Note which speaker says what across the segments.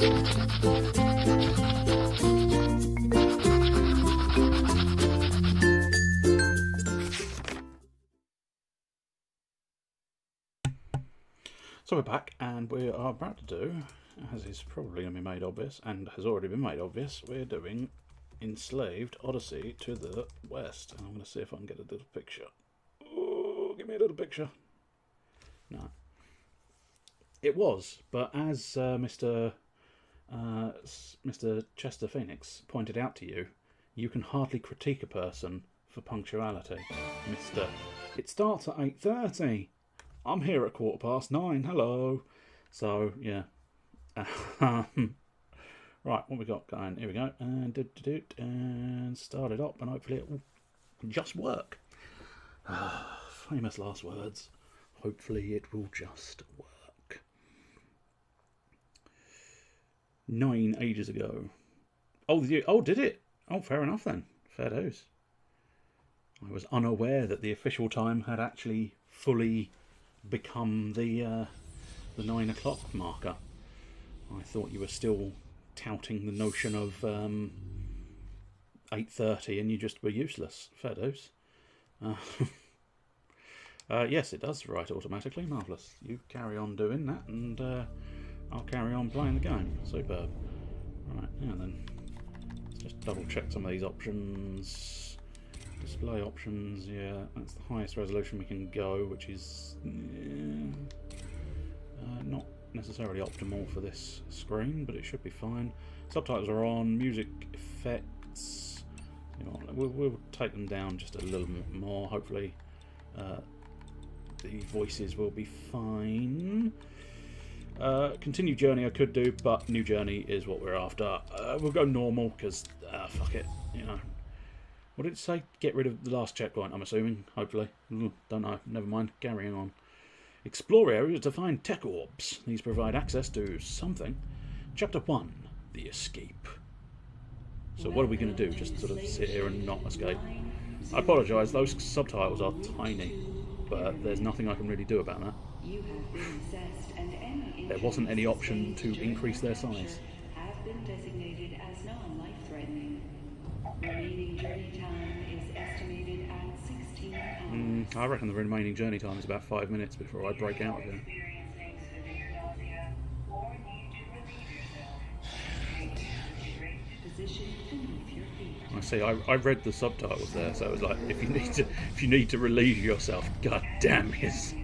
Speaker 1: So we're back, and we are about to do, as is probably going to be made obvious, and has already been made obvious, we're doing Enslaved Odyssey to the West. And I'm going to see if I can get a little picture. Oh, give me a little picture. No. It was, but as Mr. Chester Phoenix pointed out to you, you can hardly critique a person for punctuality. Mr. It starts at 8:30. I'm here at 9:15. Hello. So yeah. Right, what we got going? Here we go. And start it up, and hopefully it will just work. Famous last words. Hopefully it will just work. 9 ages ago. Oh, did it? Oh, fair enough then. Fair dues. I was unaware that the official time had actually fully become the 9 o'clock marker. I thought you were still touting the notion of 8:30 and you just were useless. Fair dues. Yes, it does write automatically. Marvellous. You carry on doing that, and I'll carry on playing the game. Superb. Right, now then, let's just double check some of these options. Display options, yeah, that's the highest resolution we can go, which is not necessarily optimal for this screen, but it should be fine. Subtitles are on, music effects, you know, we'll take them down just a little bit more. Hopefully the voices will be fine. Continue journey I could do, but new journey is what we're after. We'll go normal because fuck it, you know. What did it say? Get rid of the last checkpoint, I'm assuming. Hopefully. Don't know. Never mind. Carrying on. Explore areas to find tech orbs. These provide access to something. Chapter 1. The Escape. So what are we going to do? Just sort of sit here and not escape? I apologise. Those subtitles are tiny. But there's nothing I can really do about that. There wasn't any option to increase their size.
Speaker 2: Remaining journey time is estimated at 16 hours.
Speaker 1: I reckon the remaining journey time is about 5 minutes before I break out of here. I see. I read the subtitles there, so it was like, if you need to relieve yourself, god damn yes.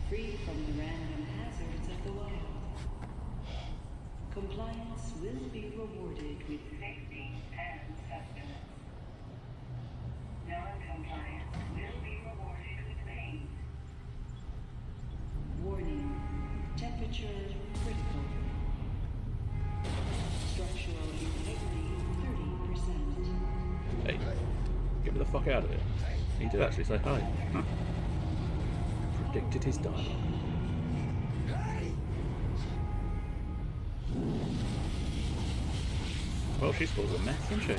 Speaker 2: Free from the random hazards of the wild. Compliance will be rewarded with safety and sustenance. Non-compliance will be rewarded with pain. Warning. Temperature critical. Structural integrity 30%.
Speaker 1: Hey, get me the fuck out of here. He did actually say hi. Huh. Predicted his dialogue. Well, she's full of meth, isn't she?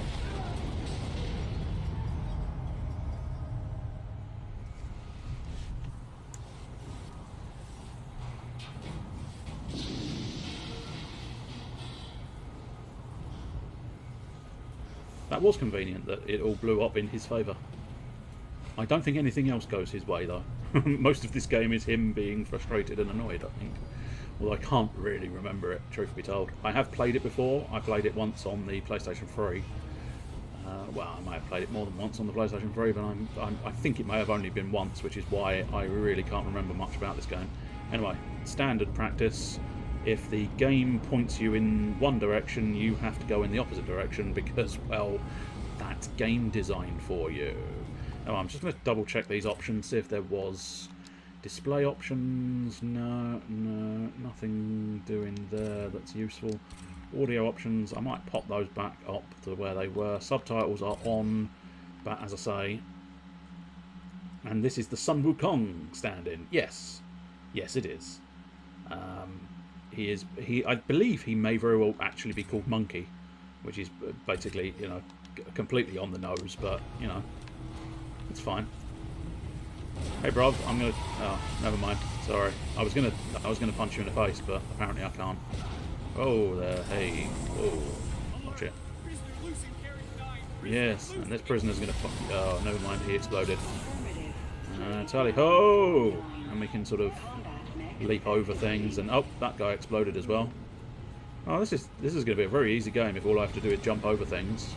Speaker 1: That was convenient that it all blew up in his favour. I don't think anything else goes his way, though. Most of this game is him being frustrated and annoyed, I think. Although I can't really remember it, truth be told. I have played it before. I played it once on the PlayStation 3. Well, I might have played it more than once on the PlayStation 3, but I think it may have only been once, which is why I really can't remember much about this game. Anyway, standard practice. If the game points you in one direction, you have to go in the opposite direction because, well, that's game design for you. Now, I'm just going to double check these options, see if there was display options. No, nothing doing there that's useful. Audio options, I might pop those back up to where they were. Subtitles are on, but as I say, and this is the Sun Wukong stand-in. Yes, it is. I believe he may very well actually be called Monkey, which is basically, you know, completely on the nose, but, you know, it's fine. Hey, bruv, I'm gonna... Oh, never mind. Sorry. I was gonna punch you in the face, but apparently I can't. Oh, there. Hey. Oh. Watch it. Yes, and this prisoner's gonna... Oh, never mind. He exploded. Tally ho! And we can sort of leap over things, and... Oh, that guy exploded as well. Oh, this is going to be a very easy game if all I have to do is jump over things.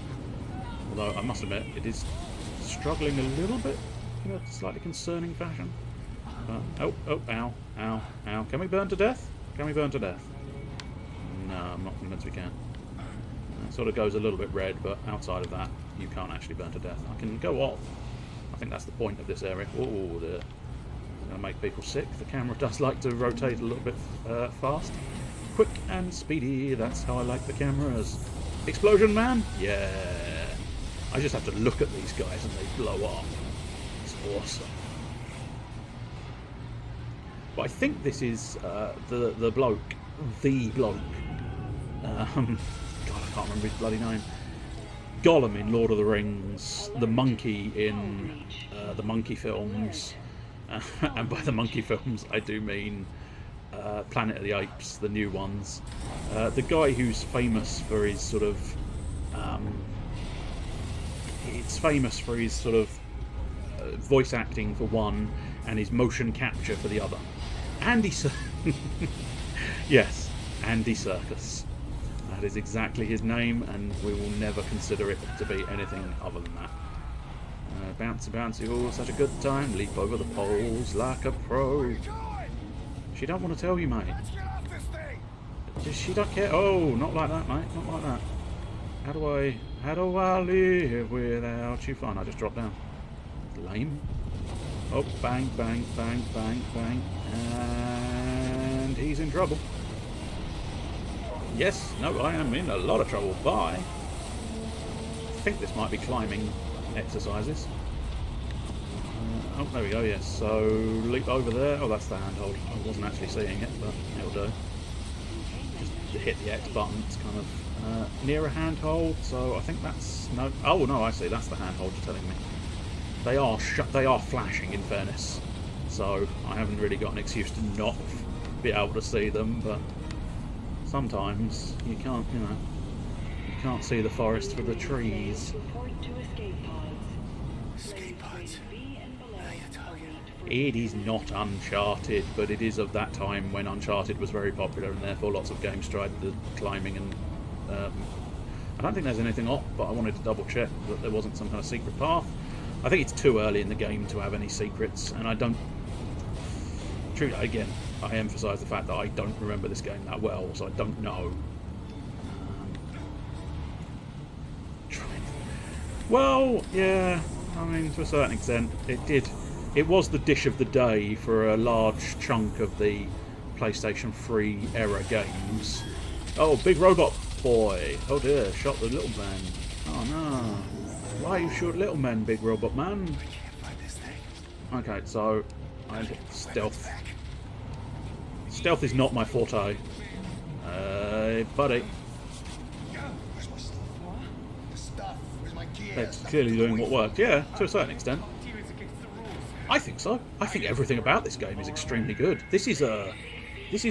Speaker 1: Although, I must admit, it is struggling a little bit in a slightly concerning fashion. Oh, ow, ow, ow. Can we burn to death? Can we burn to death? No, I'm not convinced we can. It sort of goes a little bit red, but outside of that, you can't actually burn to death. I can go off. I think that's the point of this area. Oh, it's going to make people sick. The camera does like to rotate a little bit fast. Quick and speedy, that's how I like the cameras. Explosion man? Yeah. I just have to look at these guys and they blow up. It's awesome. But I think this is the bloke. The bloke. God, I can't remember his bloody name. Gollum in Lord of the Rings. The monkey in the Monkey films. And by the Monkey films, I do mean Planet of the Apes, the new ones. The guy who's famous for his sort of... it's famous for his sort of voice acting for one and his motion capture for the other. Andy Yes, Andy Serkis. That is exactly his name, and we will never consider it to be anything other than that. Bouncy, bouncy, oh, such a good time. Leap over the poles like a pro. She don't want to tell you, mate. She don't care. Oh, not like that, mate. Not like that. How do I live without you? Fine, I just dropped down. Lame. Oh, bang, bang, bang, bang, bang. And he's in trouble. Yes, no, I am in a lot of trouble. Bye. I think this might be climbing exercises. Oh, there we go, yes. So, leap over there. Oh, that's the handhold. I wasn't actually seeing it, but it'll do. Just hit the X button. It's kind of near a handhold, so I think that's... No. Oh, no, I see. That's the handhold you're telling me. They are flashing, in fairness. So, I haven't really got an excuse to not be able to see them, but sometimes you can't, you know, you can't see the forest for the trees.
Speaker 3: Escape pods. Now you're talking.
Speaker 1: It is not Uncharted, but it is of that time when Uncharted was very popular, and therefore lots of games tried the climbing and... I don't think there's anything up, but I wanted to double check that there wasn't some kind of secret path. I think it's too early in the game to have any secrets, and I don't... True, again, I emphasise the fact that I don't remember this game that well, so I don't know. Well, yeah, I mean, to a certain extent, it did. It was the dish of the day for a large chunk of the PlayStation 3 era games. Oh, big robot boy. Oh dear, shot the little man. Oh no. Why you shoot little men, big robot man?
Speaker 3: I can't find this thing.
Speaker 1: Okay, so I stealth. Stealth is not my forte. Buddy.
Speaker 3: Where's my stuff? The stuff. Where's my gear?
Speaker 1: They're clearly doing what worked. Yeah, to a certain extent. I think so. I think everything about this game is extremely good. This is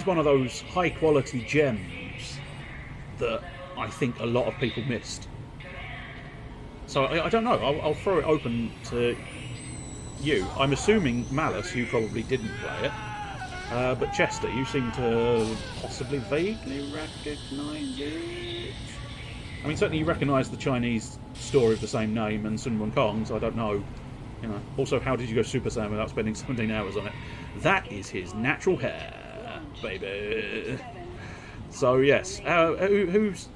Speaker 1: one of those high quality gems that I think a lot of people missed. So I don't know. I'll throw it open to you. I'm assuming Malice, you probably didn't play it. But Chester, you seem to possibly vaguely recognise it. I mean, certainly you recognise the Chinese story of the same name and Sun Wukong, so I don't know. You know. Also, how did you go Super Saiyan without spending 17 hours on it? That is his natural hair, baby. So yes, who's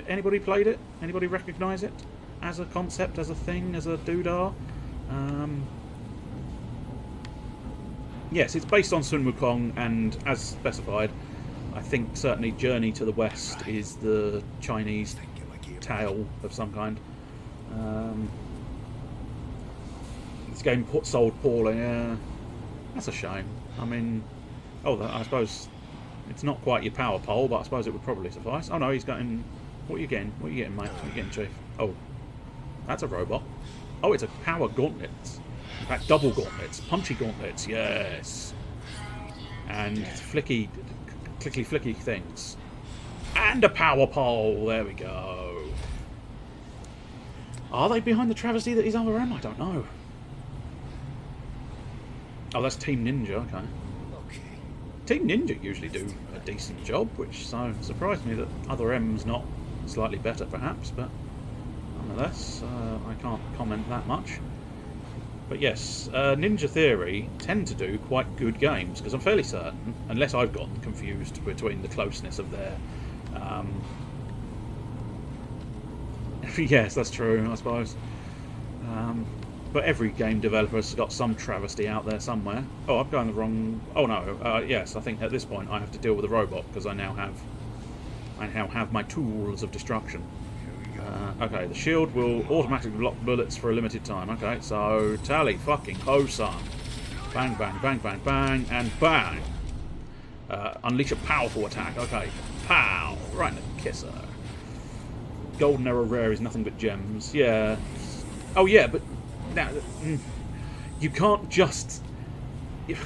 Speaker 1: anybody played it? Anybody recognise it as a concept, as a thing, as a doodah? Yes, it's based on Sun Wukong, and as specified, I think certainly Journey to the West is the Chinese tale of some kind. This game sold poorly. That's a shame. I mean, I suppose it's not quite your power pole, but I suppose it would probably suffice. Oh no, he's getting. What are you getting? What are you getting, mate? What are you getting, Chief? Oh, that's a robot. Oh, it's a power gauntlet. In fact, double gauntlets, punchy gauntlets, yes. And clicky flicky things. And a power pole, there we go. Are they behind the travesty that is other M? I don't know. Oh, that's Team Ninja, okay.
Speaker 3: Okay.
Speaker 1: Team Ninja usually do a decent job, which so surprised me that other M's not slightly better perhaps, but nonetheless, I can't comment that much. But yes, Ninja Theory tend to do quite good games, because I'm fairly certain, unless I've gotten confused between the closeness of their... yes, that's true, I suppose. But every game developer has got some travesty out there somewhere. Oh, I'm going the wrong... Oh no, yes, I think at this point I have to deal with a robot, because I now have my tools of destruction. Okay, the shield will automatically block bullets for a limited time. Okay, so tally fucking ho, son. Bang, bang, bang, bang, bang, and bang. Unleash a powerful attack. Okay, pow, right in the kisser. Golden Arrow rare is nothing but gems. Yeah. Oh yeah, but now you can't just... You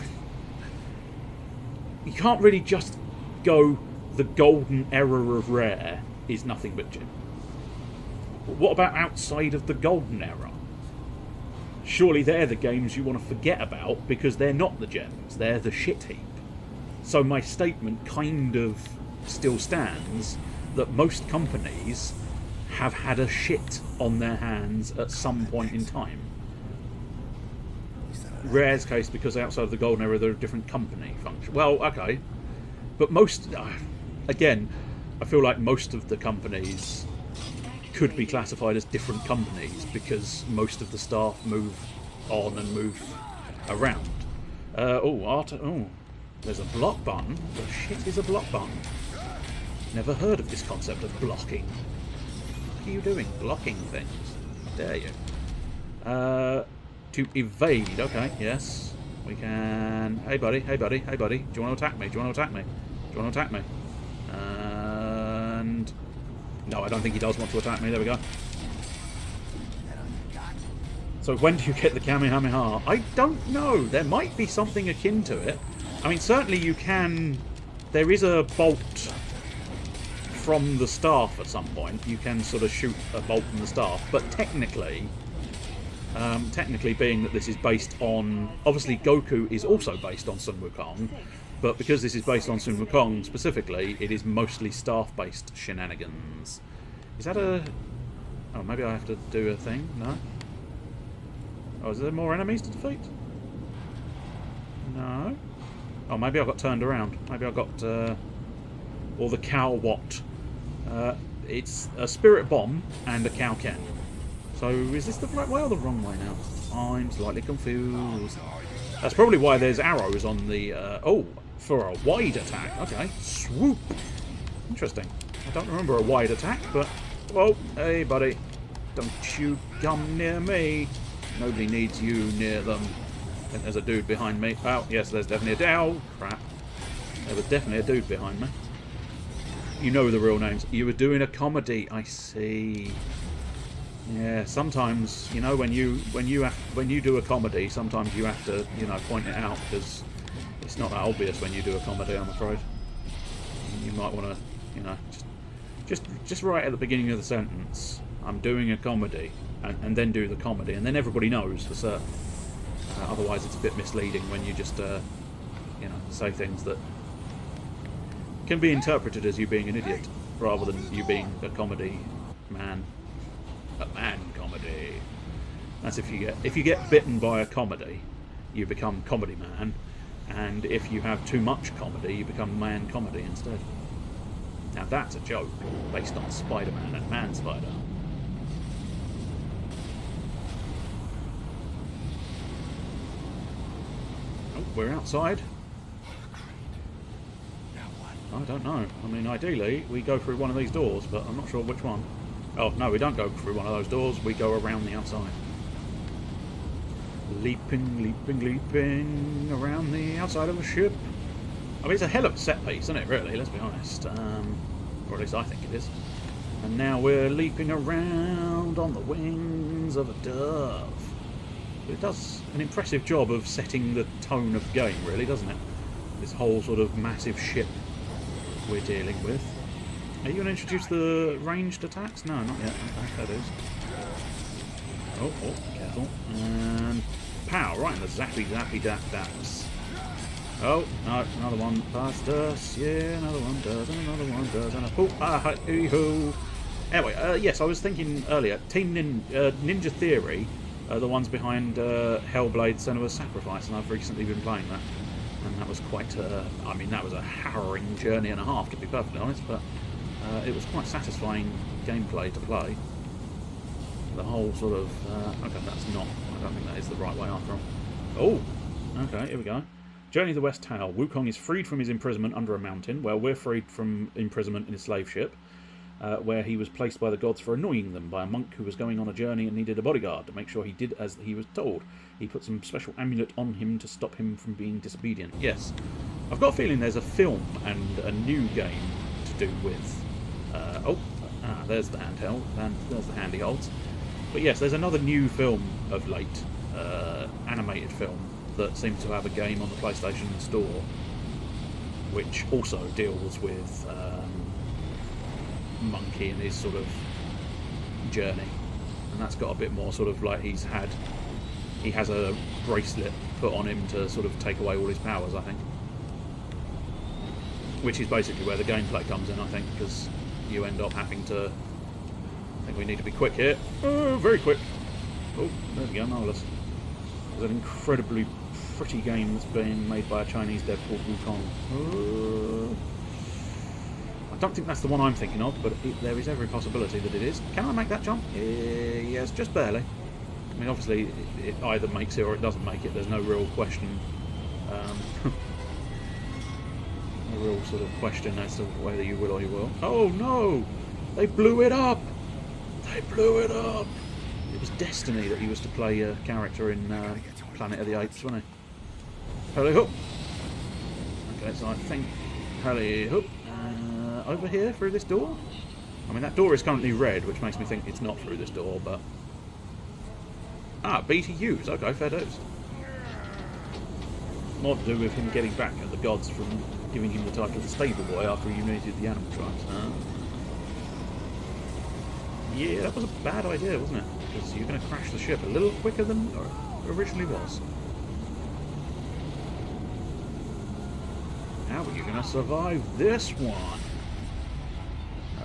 Speaker 1: can't really just go the golden error of rare is nothing but gem. What about outside of the golden era? Surely they're the games you want to forget about because they're not the gems, they're the shit heap. So my statement kind of still stands that most companies have had a shit on their hands at some point in time. Rare's case because outside of the golden era they're a different company function. Well, okay. But most... again, I feel like most of the companies could be classified as different companies because most of the staff move on and move around. Oh, there's a block button. The shit is a block button? Never heard of this concept of blocking. What are you doing? Blocking things? How dare you? To evade. Okay, yes. We can... Hey buddy, hey buddy, hey buddy. Do you want to attack me? Do you want to attack me? Do you want to attack me? And... No, I don't think he does want to attack me. There we go. So when do you get the Kamehameha? I don't know. There might be something akin to it. I mean, certainly you can... There is a bolt from the staff at some point. You can sort of shoot a bolt from the staff. But technically... technically, being that this is based on... Obviously, Goku is also based on Sun Wukong. But because this is based on Sun Wukong specifically, it is mostly staff-based shenanigans. Is that a... Oh, maybe I have to do a thing? No? Oh, is there more enemies to defeat? No? Oh, maybe I got turned around. Maybe I got... or the Cow What? It's a Spirit Bomb and a Cow Ken. So, is this the right way or the wrong way now? I'm slightly confused. That's probably why there's arrows on the... oh, for a wide attack. Okay. Swoop. Interesting. I don't remember a wide attack, but... Whoa, hey, buddy. Don't you come near me. Nobody needs you near them. I think there's a dude behind me. Oh, yes, there's definitely a... Oh, crap. There was definitely a dude behind me. You know the real names. You were doing a comedy, I see. Yeah, sometimes, you know, when you do a comedy, sometimes you have to, you know, point it out because it's not that obvious when you do a comedy, I'm afraid. You might want to, you know, just right at the beginning of the sentence, I'm doing a comedy, and then do the comedy, and then everybody knows for certain. Otherwise, it's a bit misleading when you just, you know, say things that can be interpreted as you being an idiot, rather than you being a comedy man. A man comedy. That's if you get bitten by a comedy, you become comedy man, and if you have too much comedy, you become man comedy instead. Now that's a joke based on Spider-Man and Man Spider. Oh, we're outside. I don't know. I mean, ideally, we go through one of these doors, but I'm not sure which one. Oh, no, we don't go through one of those doors. We go around the outside. Leaping, leaping, leaping around the outside of a ship. I mean, it's a hell of a set piece, isn't it, really? Let's be honest. Or at least I think it is. And now we're leaping around on the wings of a dove. But it does an impressive job of setting the tone of the game, really, doesn't it? This whole sort of massive ship we're dealing with. Are you going to introduce the ranged attacks? No, not yet. Okay, that is. Oh, careful. And pow, right in the zappy daps. Oh, no, another one past us. Yeah, another one does, and another one does, and hoo. Anyway, yes, I was thinking earlier, Team Ninja Theory are the ones behind Hellblade: Senua's Sacrifice, and I've recently been playing that. And that was quite, I mean, that was a harrowing journey and a half, to be perfectly honest, but it was quite satisfying gameplay to play. The whole sort of, okay, that's not, I don't think that is the right way after all. Oh, okay, here we go. Journey to the West Tale. Wukong is freed from his imprisonment under a mountain. Well, we're freed from imprisonment in a slave ship, where he was placed by the gods for annoying them by a monk who was going on a journey and needed a bodyguard to make sure he did as he was told. He put some special amulet on him to stop him from being disobedient. Yes. I've got a feeling there's a film and a new game to do with... there's the handheld, and there's the handy holds. But yes, there's another new film of late, animated film, that seems to have a game on the PlayStation Store, which also deals with Monkey and his sort of journey. And that's got a bit more sort of like he has a bracelet put on him to sort of take away all his powers, I think. Which is basically where the gameplay comes in, I think, because you end up having to... I think we need to be quick here. Oh, very quick. Oh, there we go, marvellous. There's an incredibly pretty game that's being made by a Chinese dev called Wukong. I don't think that's the one I'm thinking of, but there is every possibility that it is. Can I make that jump? Yes, just barely. I mean, obviously, it either makes it or it doesn't make it. There's no real question. No real sort of question as to whether you will or you will. Oh no! They blew it up! They blew it up! It was destiny that he was to play a character in Planet of the Apes, wasn't he? Hurry up! Okay, so I think hurry up. Over here through this door? I mean, that door is currently red, which makes me think it's not through this door, but... Ah, B to use. Okay, fair dues. More to do with him getting back at the gods from giving him the title of the stable boy after he united the animal tribes. Yeah, that was a bad idea, wasn't it? Because you're going to crash the ship a little quicker than it originally was. How are you going to survive this one?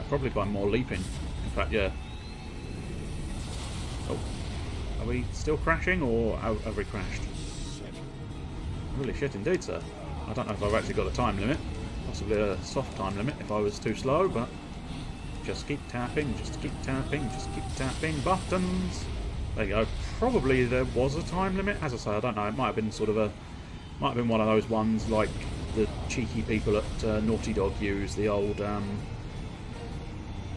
Speaker 1: Probably by more leaping. In fact, yeah. Oh. Are we still crashing, or have we crashed? Really shit indeed, sir. I don't know if I've actually got a time limit. Possibly a soft time limit if I was too slow, but... Just keep tapping, just keep tapping, just keep tapping buttons. There you go. Probably there was a time limit. As I say, I don't know. It might have been sort of a... Might have been one of those ones like the cheeky people at Naughty Dog use. The old...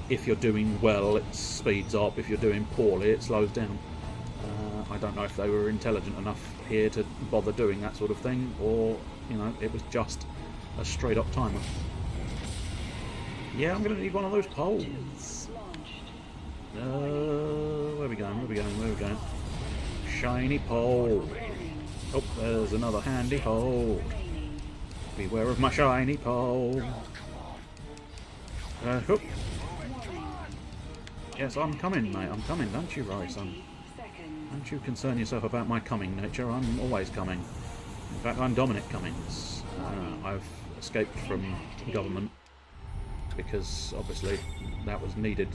Speaker 1: if you're doing well, it speeds up. If you're doing poorly, it slows down. I don't know if they were intelligent enough here to bother doing that sort of thing, or, you know, it was just a straight-up timer. Yeah, I'm going to need one of those poles. Where are we going? Where are we going? Where are we going? Shiny pole. Oh, there's another handy hold. Beware of my shiny pole. Hook. Yes, I'm coming, mate. I'm coming. Don't you worry, son. Don't you concern yourself about my coming nature. I'm always coming. In fact, I'm Dominic Cummings. I've escaped from government because, obviously, that was needed.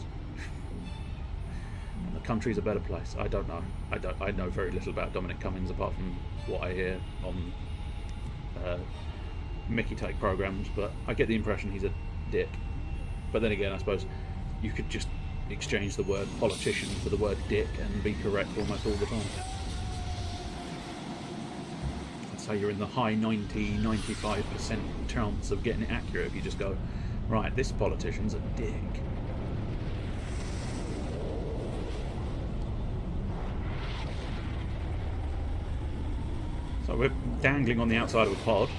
Speaker 1: And the country's a better place. I don't know. I know very little about Dominic Cummings apart from what I hear on Mickey Take programs, but I get the impression he's a dick. But then again, I suppose you could just exchange the word politician for the word dick and be correct almost all the time. I'd say you're in the high 90-95% chance of getting it accurate if you just go, right, this politician's a dick. So we're dangling on the outside of a pod.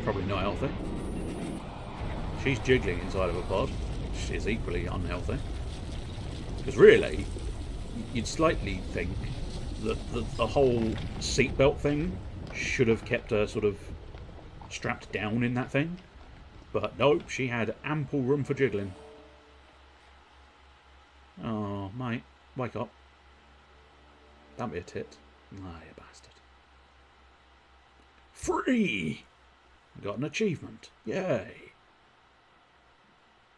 Speaker 1: Probably not healthy. She's jiggling inside of a pod, which is equally unhealthy. Because really, you'd slightly think The whole seatbelt thing should have kept her sort of strapped down in that thing. But nope, she had ample room for jiggling. Oh, mate, wake up. Don't be a tit. Ah, you bastard. Free! Got an achievement. Yay.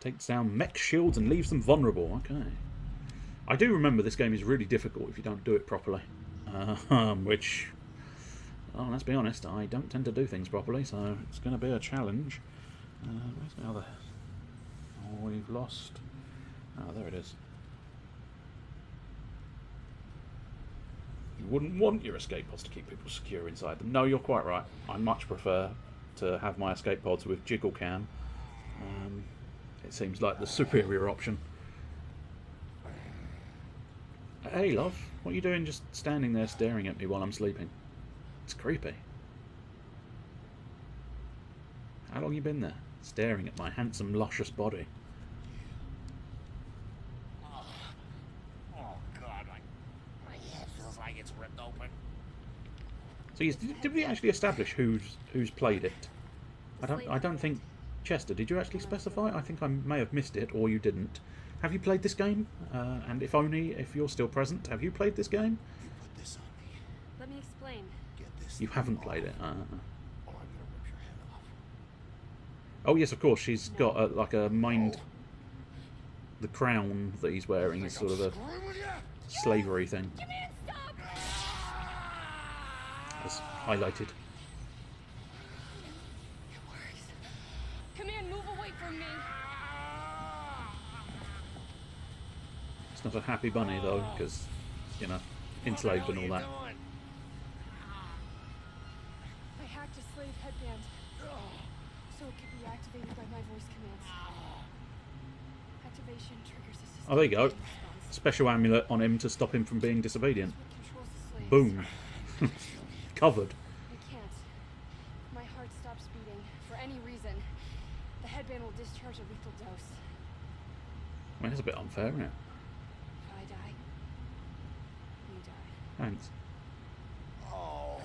Speaker 1: Takes down mech shields and leaves them vulnerable. Okay. I do remember this game is really difficult if you don't do it properly. Which, well, let's be honest, I don't tend to do things properly, so it's going to be a challenge. Where's the other? Oh, we've lost. Oh, there it is. You wouldn't want your escape pods to keep people secure inside them. No, you're quite right. I much prefer to have my escape pods with jiggle cam. It seems like the superior option. Hey, love. What are you doing just standing there staring at me while I'm sleeping? It's creepy. How long have you been there? Staring at my handsome, luscious body.
Speaker 3: Oh God, my head feels like it's ripped open.
Speaker 1: So, did we actually establish who's played it? I don't think. Chester, did you actually specify? I think I may have missed it, or you didn't. Have you played this game? And if only, if you're still present, have you played this game?
Speaker 3: You put this on me.
Speaker 4: Let me explain.
Speaker 3: Get this.
Speaker 1: You haven't played it.
Speaker 3: Or I'm gonna rip your head off.
Speaker 1: Oh yes, of course. She's got like a mind. The crown that he's wearing is sort of a slavery thing. It's highlighted.
Speaker 4: Command, move away from me.
Speaker 1: It's not a happy bunny though, because you know, enslaved and all that.
Speaker 4: I hacked a slave headband, so it could be activated by my voice commands. Activation triggers a system.
Speaker 1: Oh, there you go.
Speaker 4: response.
Speaker 1: Special amulet on him to stop him from being disobedient.
Speaker 4: That's what controls the slaves.
Speaker 1: Boom. Covered.
Speaker 4: I can't. My heart stops beating for any reason. The headband will discharge a lethal dose.
Speaker 1: Well, that's a bit unfair, isn't it?
Speaker 4: If I die, you die.
Speaker 1: Thanks.
Speaker 3: Oh.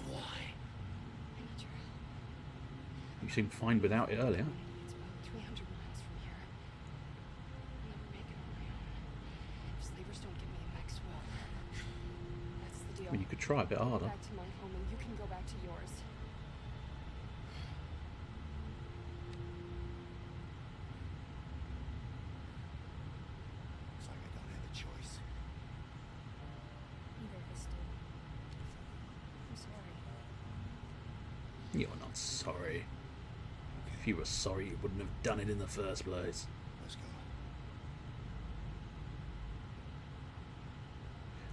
Speaker 3: Why?
Speaker 4: I need your help.
Speaker 1: You seemed fine without it earlier.
Speaker 4: It's about 300 miles from here. I'll never make it on my own. If slavers don't give me a mech's will, that's the deal.
Speaker 1: I mean, you could try a bit
Speaker 4: I'll go
Speaker 1: harder.
Speaker 4: back to my home and you can go back to yours.
Speaker 3: Looks like I don't have a choice.
Speaker 4: Neither of us do. I'm sorry.
Speaker 1: You're not sorry. If you were sorry, you wouldn't have done it in the first place.
Speaker 3: Let's go.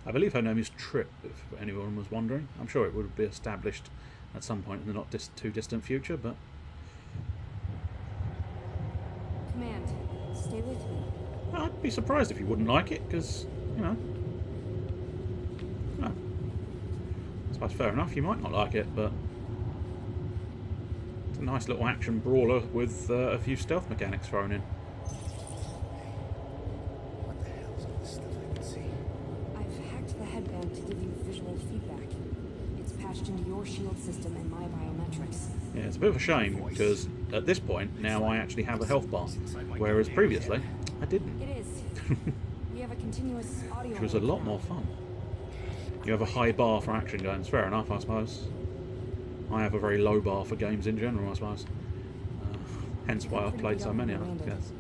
Speaker 1: I believe her name is Trip, if anyone was wondering. I'm sure it would be established at some point in the not too distant future, but
Speaker 4: Command, stay with me.
Speaker 1: I'd be surprised if you wouldn't like it, because, you know. No. I suppose fair enough, you might not like it, but it's a nice little action brawler with a few stealth mechanics thrown in.
Speaker 3: What the hell is all this stuff I can see?
Speaker 5: I've hacked the headband to give you visual feedback. It's patched into your shield system and my biometrics.
Speaker 1: Yeah, it's a bit of a shame, because at this point, now I actually have a health bar, whereas previously, I didn't.
Speaker 5: It is. We have a continuous audio.
Speaker 1: Which was a
Speaker 5: link
Speaker 1: lot
Speaker 5: now.
Speaker 1: more fun. You have a high bar for action games, fair enough, I suppose. I have a very low bar for games in general, I suppose. Hence why I've played so many, I guess.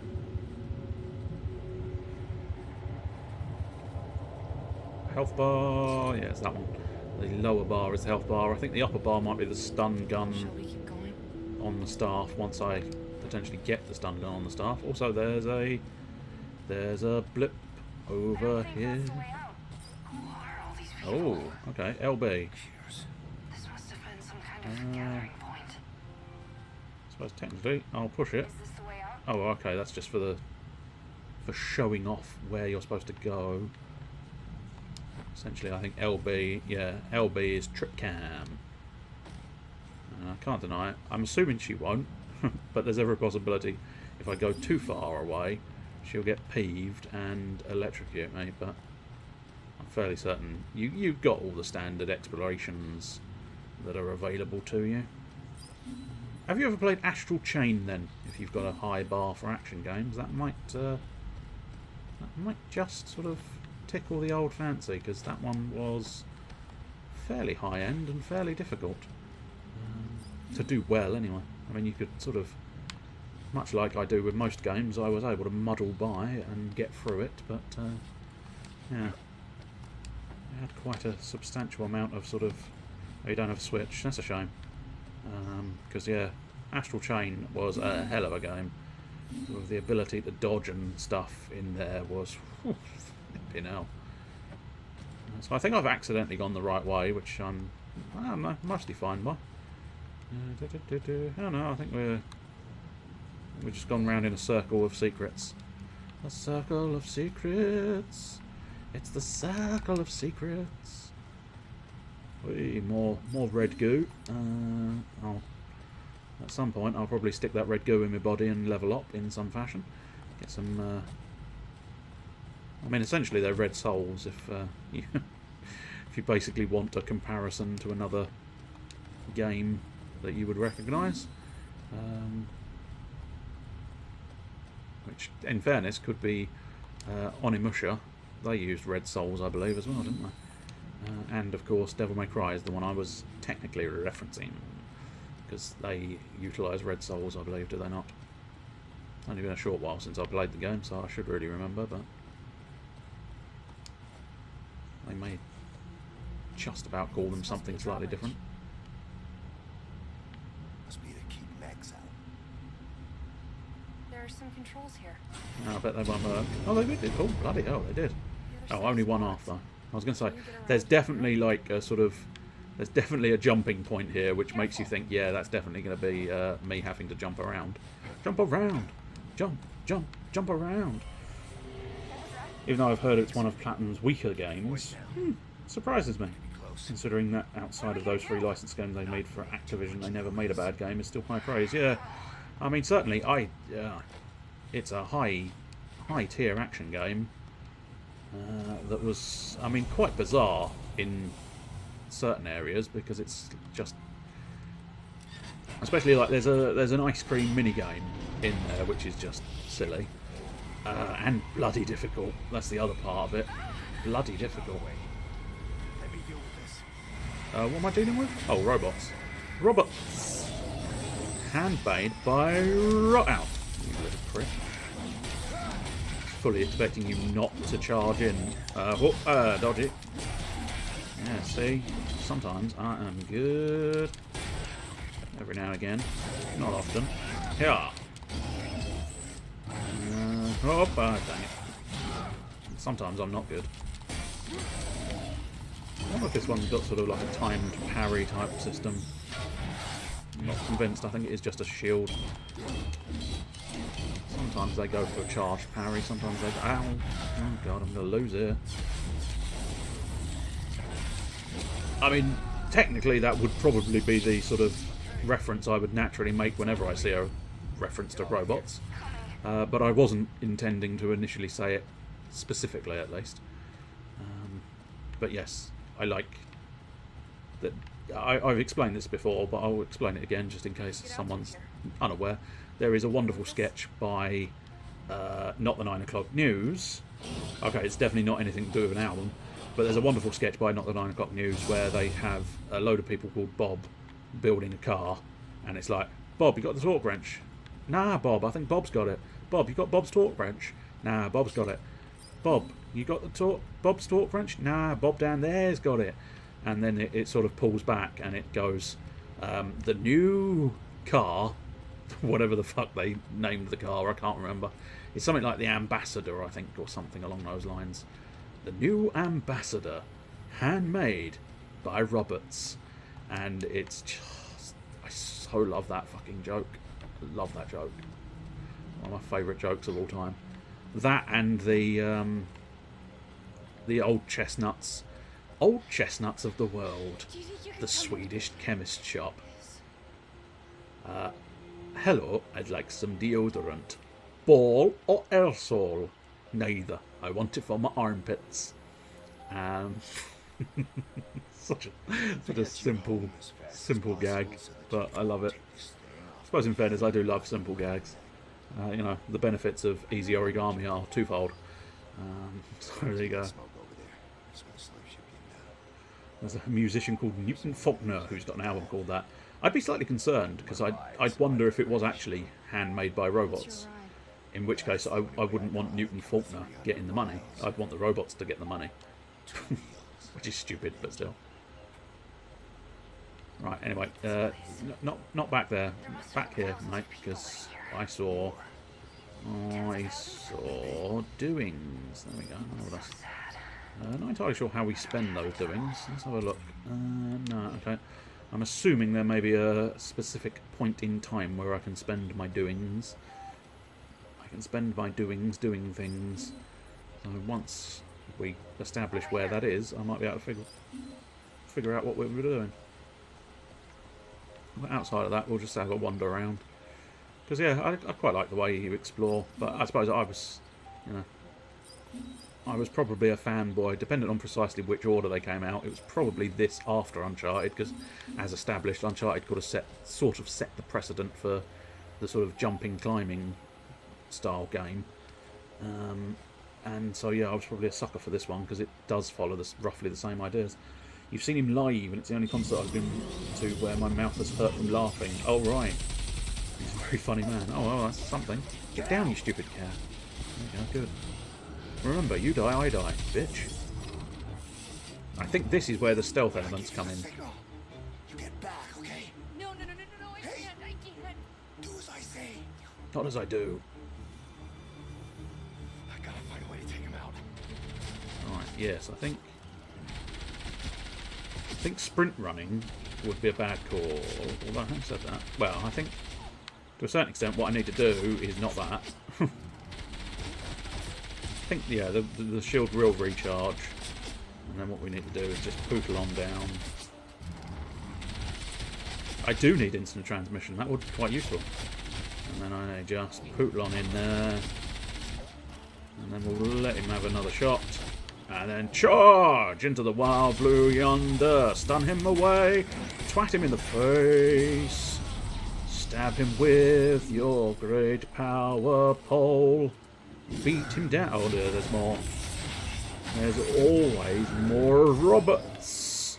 Speaker 1: Health bar, yeah, it's that one. The lower bar is the health bar. I think the upper bar might be the stun gun
Speaker 4: Shall we keep going?
Speaker 1: on the staff once I potentially get the stun gun on the staff. Also, there's a blip over here. Oh, okay, LB.
Speaker 2: This must have been some kind of gathering point.
Speaker 1: I suppose technically I'll push it.
Speaker 2: Is this the way out?
Speaker 1: Oh, okay, that's just for showing off where you're supposed to go. Essentially, I think LB, yeah, LB is trip cam. I can't deny it. I'm assuming she won't, but there's every possibility if I go too far away she'll get peeved and electrocute me, but I'm fairly certain you've got all the standard explorations that are available to you. Have you ever played Astral Chain then? If you've got a high bar for action games, that might just sort of tickle the old fancy, because that one was fairly high end and fairly difficult to do well anyway. I mean, you could sort of, much like I do with most games, I was able to muddle by and get through it, but yeah, it had quite a substantial amount of sort of, oh, you don't have a switch, that's a shame, because yeah, Astral Chain was a hell of a game. With the ability to dodge and stuff in there was flipping hell. So I think I've accidentally gone the right way, which I'm mostly fine by. Oh no, I think we've just gone round in a circle of secrets. A circle of secrets. It's the circle of secrets. Whee, more red goo. At some point I'll probably stick that red goo in my body and level up in some fashion. Get some. I mean, essentially they're red souls if if you basically want a comparison to another game that you would recognise. Which, in fairness, could be Onimusha. They used red souls, I believe, as well, didn't they? And, of course, Devil May Cry is the one I was technically referencing, because they utilise red souls, I believe, do they not? It's only been a short while since I played the game, so I should really remember, but they may just about call them something slightly different.
Speaker 3: Must be to keep Max out.
Speaker 4: There are some controls here.
Speaker 1: I bet they won't work. Oh, they did. Oh, bloody hell, they did. Oh, only one half, though. I was going to say, there's definitely like a sort of, there's definitely a jumping point here, which makes you think, yeah, that's definitely going to be me having to jump around. Jump around! Jump, jump, jump around! Even though I've heard it's one of Platinum's weaker games, surprises me. Considering that outside of those 3 licensed games they made for Activision, they never made a bad game, is still high praise. Yeah, I mean, certainly, it's a high tier action game that was, I mean, quite bizarre in certain areas, because it's just, especially like there's an ice cream mini game in there which is just silly and bloody difficult. That's the other part of it. Bloody difficult.
Speaker 3: Let me deal with this.
Speaker 1: What am I dealing with? Oh, robots. Robots! Handmade by Out. You little prick. Fully expecting you not to charge in. Dodge it. Yeah, see? Sometimes I am good. Every now and again. Not often. Here. Dang it. Sometimes I'm not good. I wonder if this one's got sort of like a timed parry type system. I'm not convinced. I think it is just a shield. Sometimes they go for a charged parry, sometimes they go, ow, oh god, I'm going to lose here. I mean, technically that would probably be the sort of reference I would naturally make whenever I see a reference to robots. But I wasn't intending to initially say it specifically, at least. But yes, I like that. I've explained this before, but I'll explain it again just in case someone's unaware. There is a wonderful sketch by not the 9 o'clock news. Okay, it's definitely not anything to do with an album, but there's a wonderful sketch by not the 9 o'clock news where they have a load of people called Bob building a car, and it's like, Bob, you got the torque wrench? Nah, Bob, I think Bob's got it. Bob, you got Bob's torque wrench? Nah, Bob's got it. Bob, you got the Bob's torque wrench? Nah, Bob down there's got it. And then it sort of pulls back and it goes, the new car, whatever the fuck they named the car, I can't remember. It's something like the Ambassador, I think, or something along those lines. The new Ambassador, handmade by Roberts. And it's just, I so love that fucking joke. I love that joke. One of my favourite jokes of all time. That and the old chestnuts. Old chestnuts of the world. The Swedish chemist shop. Hello, I'd like some deodorant. ball or aerosol? Neither. I want it for my armpits. Um, such a simple gag, but I love it. I suppose in fairness, I do love simple gags. You know, the benefits of easy origami are twofold. So there you go. There's a musician called Newton Faulkner who's got an album called that. I'd be slightly concerned because I'd wonder if it was actually handmade by robots. In which case, I wouldn't want Newton Faulkner getting the money. I'd want the robots to get the money. Which is stupid, but still. Right, anyway, not back there. Back here, mate, because I saw doings. There we go. Not entirely sure how we spend those doings. Let's have a look. No, okay. I'm assuming there may be a specific point in time where I can spend my doings. I can spend my doings doing things. So once we establish where that is, I might be able to figure out what we're doing. But outside of that, we'll just have a wander around. Because yeah, I quite like the way you explore. But I suppose I was, you know, I was probably a fanboy, depending on precisely which order they came out. It was probably this after Uncharted, because, as established, Uncharted could have sort of set the precedent for the sort of jumping, climbing style game. And so, yeah, I was probably a sucker for this one, because it does follow roughly the same ideas. You've seen him live, and it's the only concert I've been to where my mouth has hurt from laughing. Oh, right. He's a very funny man. Oh, well, that's something. Get down, you stupid cat. There you go, good. Remember, you die, I die, bitch. I think this is where the stealth elements come in.
Speaker 3: You get back, okay?
Speaker 4: No, I can't.
Speaker 3: Do as I say.
Speaker 1: Not as I do.
Speaker 3: I gotta find a way to take him out.
Speaker 1: Alright, yes, I think sprint running would be a bad call. Although I haven't said that. Well, I think to a certain extent what I need to do is not that. I think, yeah, the shield will recharge, and then what we need to do is just poodle on down. I do need instant transmission, that would be quite useful. And then I just poodle on in there, and then we'll let him have another shot, and then charge into the wild blue yonder, stun him away, twat him in the face, stab him with your great power pole. Beat him down. Oh, there's more. There's always more robots.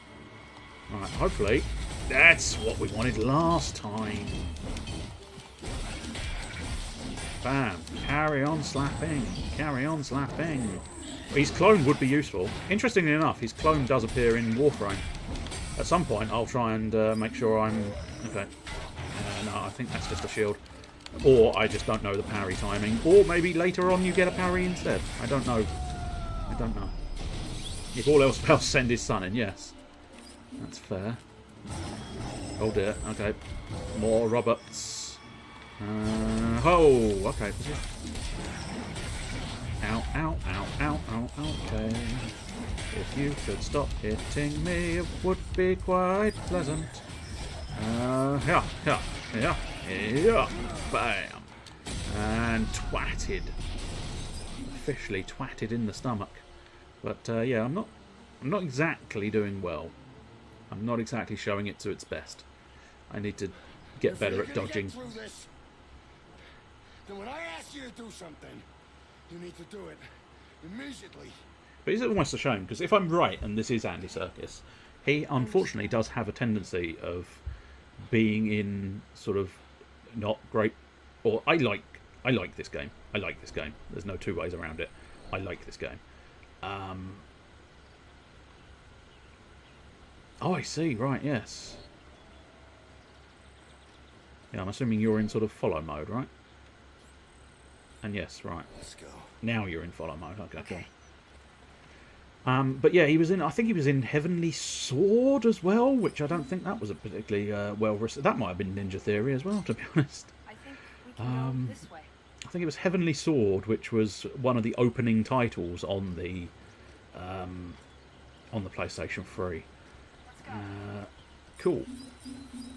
Speaker 1: Right, hopefully that's what we wanted last time. Bam. Carry on slapping. Carry on slapping. His clone would be useful. Interestingly enough, his clone does appear in Warframe. At some point, I'll try and make sure I'm... Okay. No, I think that's just a shield. Or I just don't know the parry timing. Or maybe later on you get a parry instead. I don't know. I don't know. If all else fails, send his son in, yes. That's fair. Oh dear, okay. More robots. Oh, okay. Ow, ow, ow, ow, ow, okay. If you could stop hitting me, it would be quite pleasant. Yeah. Yeah, bam, and twatted, officially twatted in the stomach. But yeah, I'm not exactly doing well. I'm not exactly showing it to its best. I need to get better at dodging.
Speaker 3: Then when I ask you to do something, you need to do it immediately.
Speaker 1: But it's almost a shame, because if I'm right, and this is Andy Serkis, he unfortunately does have a tendency of being in sort of not great, or I like this game. I like this game. There's no two ways around it. I like this game. Oh, I see. Right, yes. Yeah, I'm assuming you're in sort of follow mode, right? And yes, right.
Speaker 3: Let's go.
Speaker 1: Now you're in follow mode. Okay. Cool. But yeah, he was in. I think he was in Heavenly Sword as well, which I don't think that was a particularly well received. That might have been Ninja Theory as well, to be honest.
Speaker 4: I think we can go this way.
Speaker 1: I think it was Heavenly Sword, which was one of the opening titles on the PlayStation 3. Cool.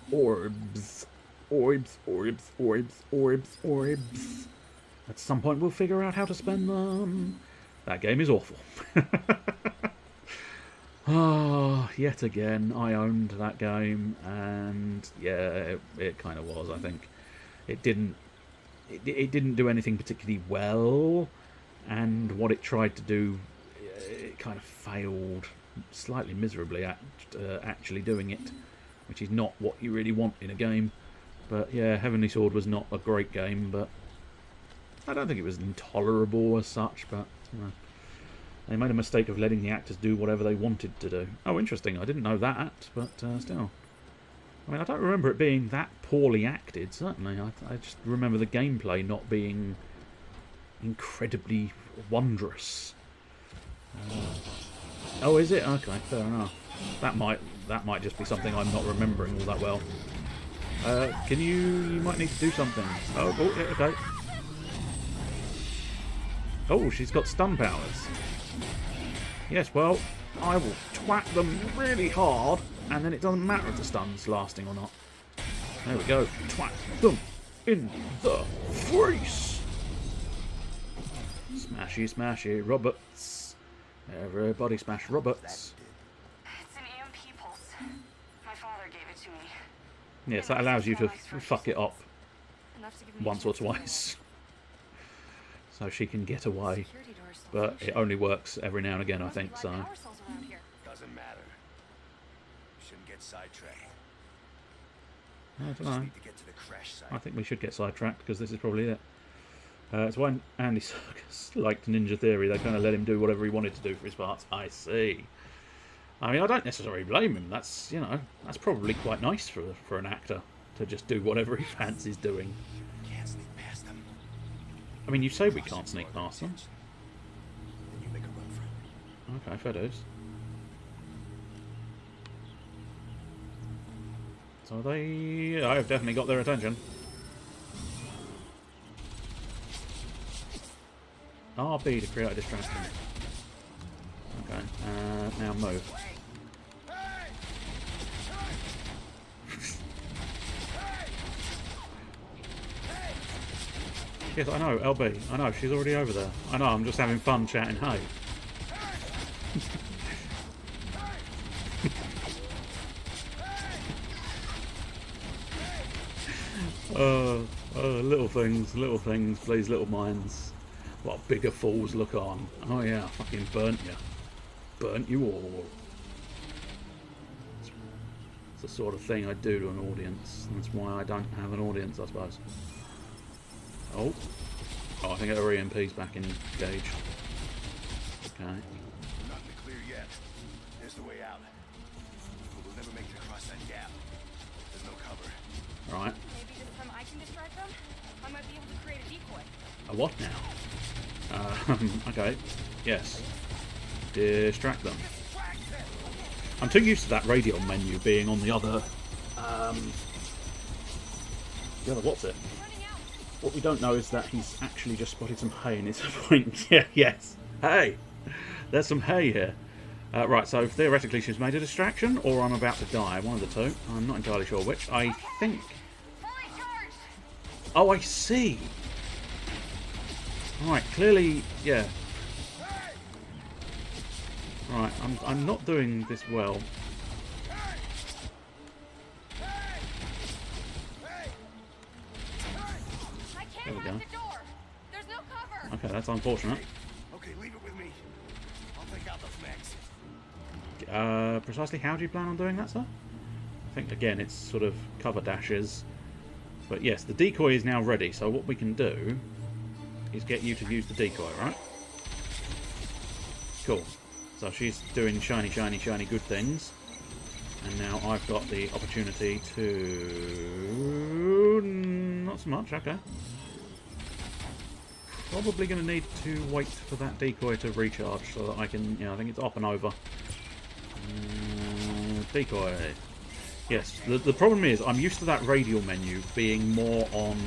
Speaker 1: Orbs. At some point we'll figure out how to spend them. That game is awful. Ah, yet again, I owned that game, and yeah, it kind of was. I think it didn't do anything particularly well, and what it tried to do, it kind of failed slightly miserably at actually doing it, which is not what you really want in a game. But yeah, Heavenly Sword was not a great game, but I don't think it was intolerable as such, but you know, they made a mistake of letting the actors do whatever they wanted to do. Oh, interesting, I didn't know that, but still. I mean, I don't remember it being that poorly acted, certainly. I just remember the gameplay not being incredibly wondrous. Oh, is it? Okay, fair enough. That might just be something I'm not remembering all that well. You might need to do something. Oh, yeah, okay. Oh, she's got stun powers. Yes, well, I will twat them really hard, and then it doesn't matter if the stun's lasting or not. There we go. Twat them in the face. Smashy, smashy, Roberts. Everybody smash Roberts.
Speaker 4: It's an EMP pulse. My father gave it to me.
Speaker 1: Yes, that allows you to fuck it up
Speaker 4: Enough to give me
Speaker 1: once or twice. So she can get away.
Speaker 4: security doors still
Speaker 1: But
Speaker 4: function.
Speaker 1: it only works every now and again, I think,
Speaker 4: Black
Speaker 1: so.
Speaker 4: power cells around here.
Speaker 3: Doesn't matter. Shouldn't get sidetracked.
Speaker 1: I don't
Speaker 3: Just
Speaker 1: know.
Speaker 3: need to get to the crash site.
Speaker 1: I think we should get sidetracked, because this is probably it. It's why Andy Serkis liked Ninja Theory. They kind of let him do whatever he wanted to do for his parts. I see. I mean, I don't necessarily blame him. That's, you know, that's probably quite nice for an actor to just do whatever he fancies doing.
Speaker 3: Can't sneak past them.
Speaker 1: I mean, you say we can't sneak past them.
Speaker 3: Then you make a run for it.
Speaker 1: Okay, fair dues. So I've definitely got their attention. RB to create a distraction. Okay, now move. Yes, I know, LB. I know, she's already over there. I know, I'm just having fun chatting, hey. little things, please, little minds. What bigger fools look on. Oh yeah, I fucking burnt you. Burnt you all. It's the sort of thing I do to an audience. That's why I don't have an audience, I suppose. Oh, I think our EMP's back engaged. Okay.
Speaker 3: We're not in the clear yet. There's the way out. But we'll never make it across that gap. There's no cover.
Speaker 1: Right.
Speaker 4: Maybe this time I can distract them? I might be able to create a decoy.
Speaker 1: A what now? Okay. Yes. Distract them. I'm too used to that radio menu being on the other. What's it?
Speaker 4: Running out.
Speaker 1: What we don't know is that he's actually just spotted some hay in his point. Yeah, yes. Hey! There's some hay here. Right, so theoretically she's made a distraction, or I'm about to die. One of the two. I'm not entirely sure which. I think...
Speaker 4: Fully charged.
Speaker 1: Oh, I see! Right, clearly... Yeah. Right, I'm not doing this well.
Speaker 4: I
Speaker 1: There
Speaker 4: can't
Speaker 1: we go.
Speaker 4: lock the door. There's no cover.
Speaker 1: Okay, that's unfortunate.
Speaker 3: Okay, leave it with me. I'll take out those mags.
Speaker 1: Precisely how do you plan on doing that, sir? I think, again, it's sort of cover dashes. But yes, the decoy is now ready, so what we can do is get you to use the decoy, right? Cool. So she's doing shiny, shiny, shiny good things. And now I've got the opportunity to... Not so much, okay. Probably going to need to wait for that decoy to recharge so that I can... Yeah, I think it's up and over. Decoy. Yes, the problem is I'm used to that radial menu being more on...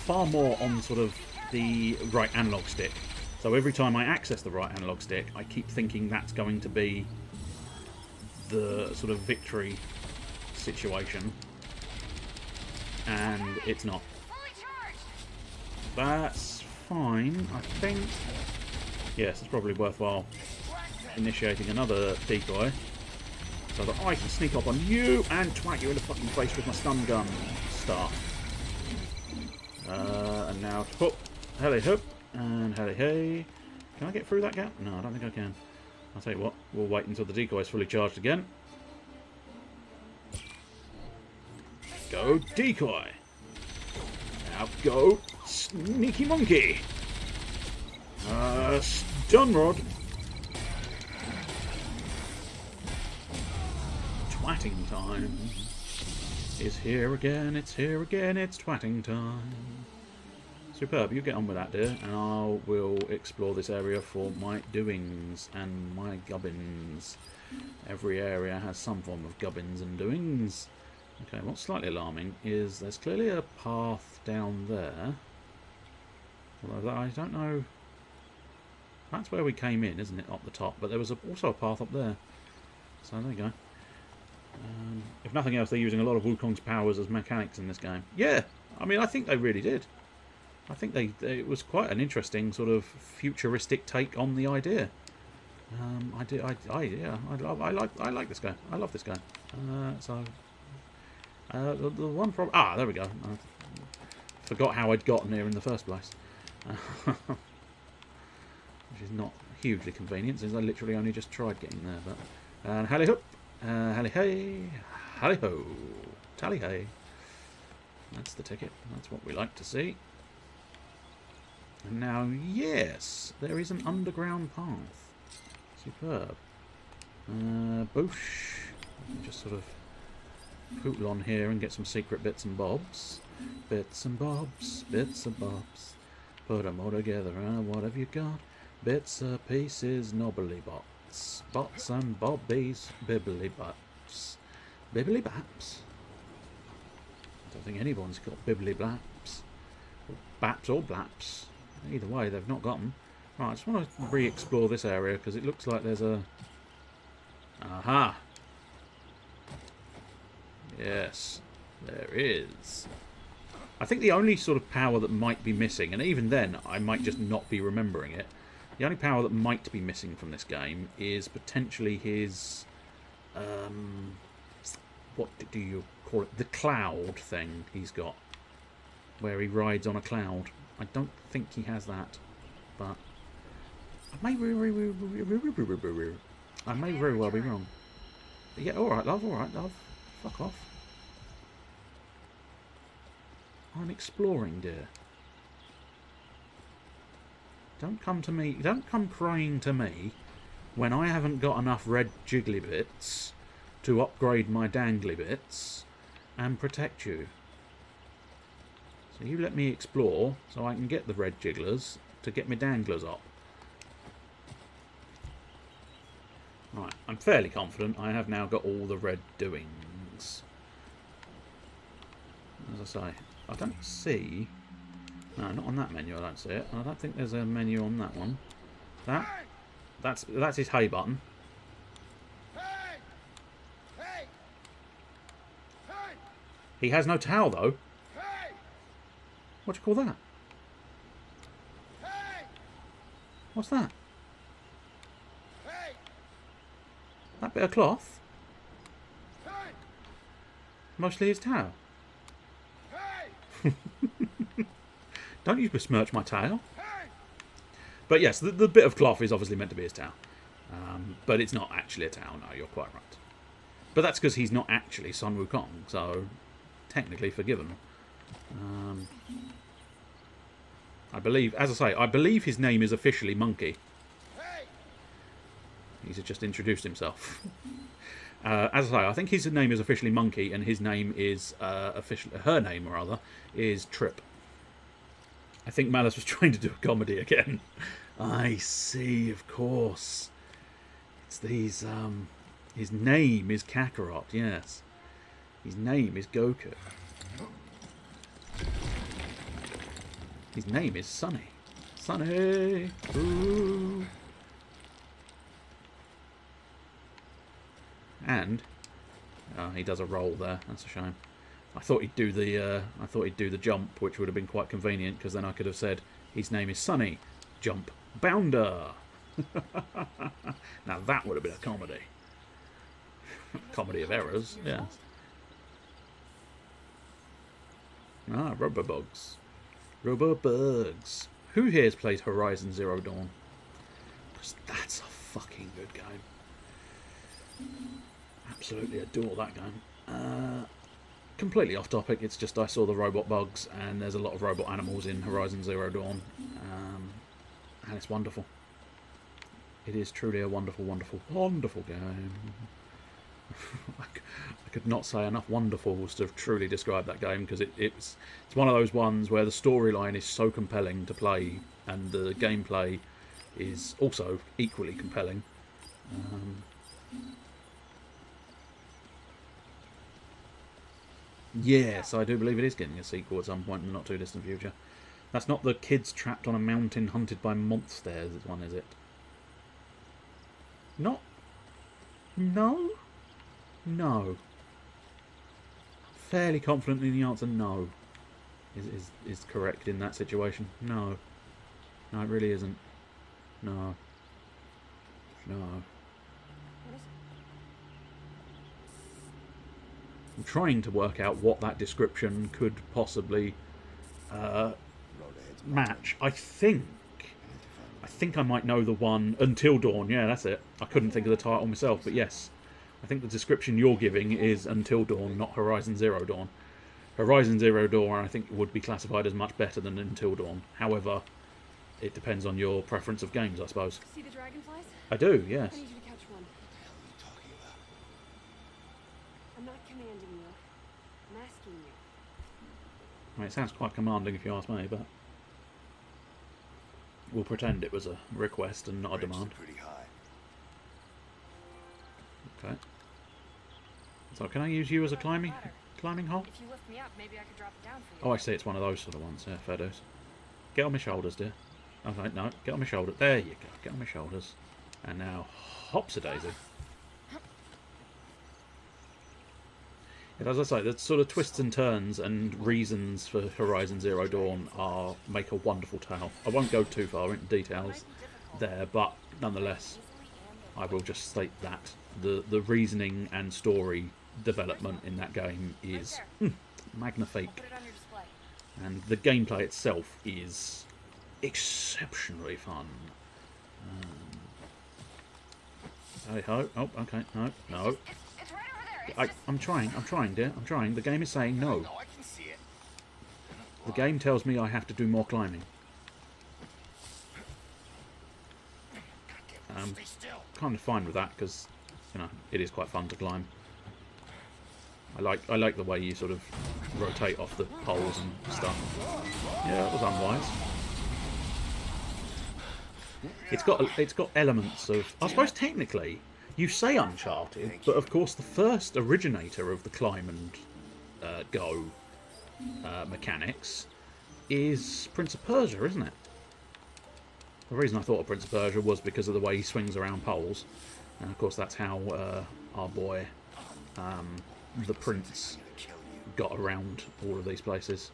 Speaker 1: far more on sort of the right analog stick. So every time I access the right analog stick, I keep thinking that's going to be the sort of victory situation. And it's not.
Speaker 4: Fully charged.
Speaker 1: That's fine, I think. Yes, it's probably worthwhile initiating another decoy so that I can sneak up on you and twat you in the fucking face with my stun gun. Start. And now hoop, helly hoop, and helly hey. Can I get through that gap? No, I don't think I can. I'll tell you what, we'll wait until the decoy is fully charged again. Go decoy. Out go sneaky monkey. Stun rod. Twatting time. It's here again, it's here again, it's twatting time. Superb, you get on with that, dear, and I will explore this area for my doings and my gubbins. Every area has some form of gubbins and doings. Okay, what's slightly alarming is there's clearly a path down there. Although I don't know... That's where we came in, isn't it, up the top? But there was also a path up there. So there you go. If nothing else, they're using a lot of Wukong's powers as mechanics in this game. Yeah, I mean, I think they really did. I think it was quite an interesting sort of futuristic take on the idea. I like this game. I love this game. The one problem... there we go. I forgot how I'd gotten here in the first place. Which is not hugely convenient, since I literally only just tried getting there. But hally hoop, hally hey, hally ho, tally hey. That's the ticket. That's what we like to see. And now, yes, there is an underground path. Superb. Boosh. Just sort of pootle on here and get some secret bits and bobs. Bits and bobs, bits and bobs. Put them all together, and what have you got? Bits of pieces, knobbly bots. Bots and bobbies, bibbly bots. Bibbly baps? I don't think anyone's got bibbly blaps. Or baps or blaps. Either way, they've not got them. Right, I just want to re-explore this area because it looks like there's a... Aha! Yes, there is. I think the only sort of power that might be missing, and even then I might just not be remembering it, the only power that might be missing from this game is potentially his... what do you call it? The cloud thing he's got. Where he rides on a cloud. I don't think he has that, but I may very well be wrong. But yeah, alright love, fuck off. I'm exploring, dear. Don't come to me, don't come crying to me when I haven't got enough red jiggly bits to upgrade my dangly bits and protect you. So you let me explore so I can get the red jigglers to get my danglers up. Right, I'm fairly confident I have now got all the red doings. As I say, I don't see... No, not on that menu, I don't see it. I don't think there's a menu on that one. That's his hey button. He has no towel though. What do you call that? What's that? That bit of cloth? Mostly his towel. Don't you besmirch my tail. But yes, the bit of cloth is obviously meant to be his towel. But it's not actually a towel, no, you're quite right. But that's because he's not actually Sun Wukong, so technically forgiven. I believe, as I say, I believe his name is officially Monkey. He's just introduced himself. As I say, I think his name is officially Monkey, and his name is her name rather is Trip. I think Malice was trying to do a comedy again. I see, of course. It's these. His name is Kakarot. Yes, his name is Goku. His name is Sunny. Sunny. Ooh. And he does a roll there. That's a shame. I thought he'd do the jump, which would have been quite convenient because then I could have said his name is Sonny. Jump Bounder. Now that would have been a comedy. Comedy of errors, yeah. Ah, rubber bugs. Rubber bugs. Who here has played Horizon Zero Dawn? Because that's a fucking good game. Absolutely adore that game. Completely off topic, it's just I saw the robot bugs and there's a lot of robot animals in Horizon Zero Dawn. And it's wonderful. It is truly a wonderful, wonderful, wonderful game. I could not say enough wonderfuls to truly describe that game because it's one of those ones where the storyline is so compelling to play and the gameplay is also equally compelling. Yes, I do believe it is getting a sequel at some point in the not too distant future. That's not the kids trapped on a mountain hunted by monsters one, is it? Not? No? No. Fairly confidently the answer no is correct in that situation. No. No, it really isn't. No. No. I'm trying to work out what that description could possibly match. I think I might know the one. Until Dawn. Yeah, that's it. I couldn't think of the title myself, but yes. I think the description you're giving is Until Dawn, not Horizon Zero Dawn. Horizon Zero Dawn, I think, would be classified as much better than Until Dawn. However, it depends on your preference of games, I suppose.
Speaker 4: See the dragonflies?
Speaker 1: I do, yes.
Speaker 4: I need you to catch one. I'm not commanding you. I'm asking you.
Speaker 1: I mean, it sounds quite commanding if you ask me, but we'll pretend it was a request and not a demand.
Speaker 3: Pretty high.
Speaker 1: Okay. So can I use you as a climbing hole?
Speaker 4: If you lift me up, maybe I could drop it down for you.
Speaker 1: Oh, I see. It's one of those sort of ones. Yeah, fair dues. Get on my shoulders, dear. Okay, no, get on my shoulder. There you go. Get on my shoulders. And now, hops-a-daisy. And as I say, the sort of twists and turns and reasons for Horizon Zero Dawn make a wonderful tale. I won't go too far into details there, but nonetheless, I will just state that the reasoning and story development in that game is magnifique,
Speaker 4: Put it on your display.
Speaker 1: and the gameplay itself is exceptionally fun. Hey ho! Oh, okay, no.
Speaker 4: It's right over there. It's
Speaker 1: I'm trying, dear. I'm trying. The game is saying no.
Speaker 3: No, I can see it.
Speaker 1: The game tells me I have to do more climbing.
Speaker 3: Stay still.
Speaker 1: Kind of fine with that because, you know, it is quite fun to climb. I like the way you sort of rotate off the poles and stuff. Yeah, that was unwise. It's got elements of, I suppose technically you say Uncharted, but of course the first originator of the climb and go mechanics is Prince of Persia, isn't it? The reason I thought of Prince of Persia was because of the way he swings around poles. And of course that's how our boy, the Prince, got around all of these places.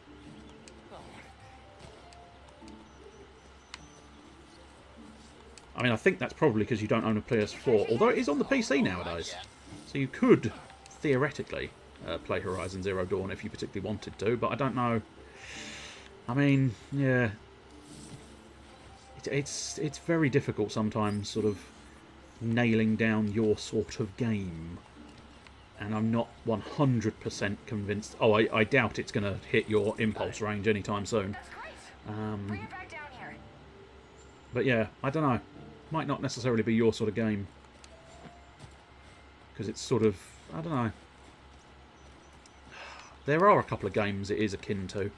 Speaker 1: I mean, I think that's probably because you don't own a PS4, although it is on the PC nowadays. So you could, theoretically, play Horizon Zero Dawn if you particularly wanted to, but I don't know. I mean, yeah. It's very difficult sometimes, sort of nailing down your sort of game, and I'm not 100% convinced. Oh, I doubt it's going to hit your impulse range anytime soon.
Speaker 4: That's great. Bring it back down here.
Speaker 1: But yeah, I don't know. Might not necessarily be your sort of game, because it's sort of, I don't know. There are a couple of games it is akin to.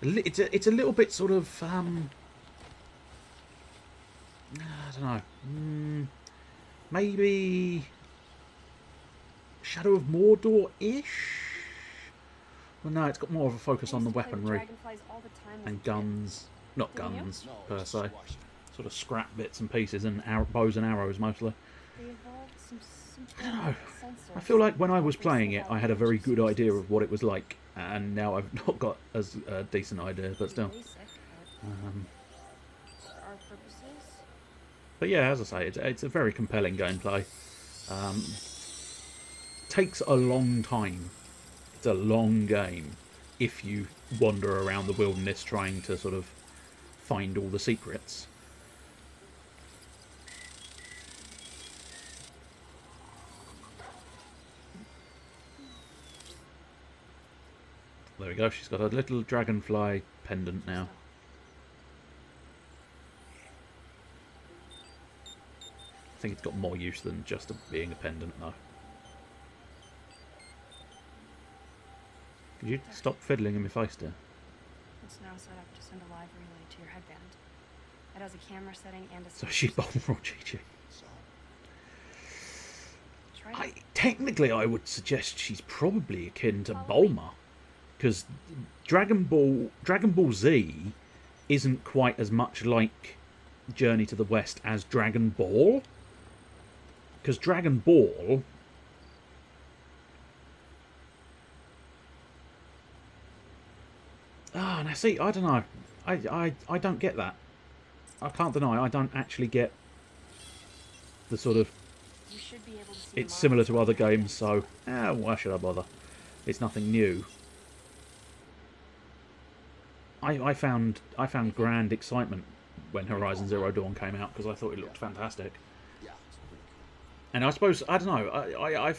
Speaker 1: It's a little bit sort of I don't know. Maybe Shadow of Mordor-ish? Well, no, it's got more of a focus on the weaponry and guns. Not guns, per se. Sort of scrap bits and pieces and bows and arrows, mostly.
Speaker 4: They evolved some
Speaker 1: I don't know. I feel like when I was playing it, I had a very good idea of what it was like, and now I've not got as a decent idea, but still. But yeah, as I say, it's a very compelling gameplay. Takes a long time. It's a long game if you wander around the wilderness trying to sort of find all the secrets. There we go, she's got a little dragonfly pendant now. I think it's got more use than just being a pendant, though. Could you stop fiddling in my face, dear?
Speaker 5: It's now set up to send a live relay to your headband. It has a camera setting and a...
Speaker 1: So she's Bulma or Chi-Chi.
Speaker 5: Try it.
Speaker 1: Technically, I would suggest she's probably akin to Bulma, because Dragon Ball Z isn't quite as much like Journey to the West as Dragon Ball. Because Dragon Ball... Ah, now see, I don't know. I don't get that. I can't deny, I don't actually get the sort of...
Speaker 5: You should be able to see
Speaker 1: It's similar to other games, so why should I bother? It's nothing new. I found grand excitement when Horizon Zero Dawn came out because I thought it looked fantastic. And I suppose, I don't know, I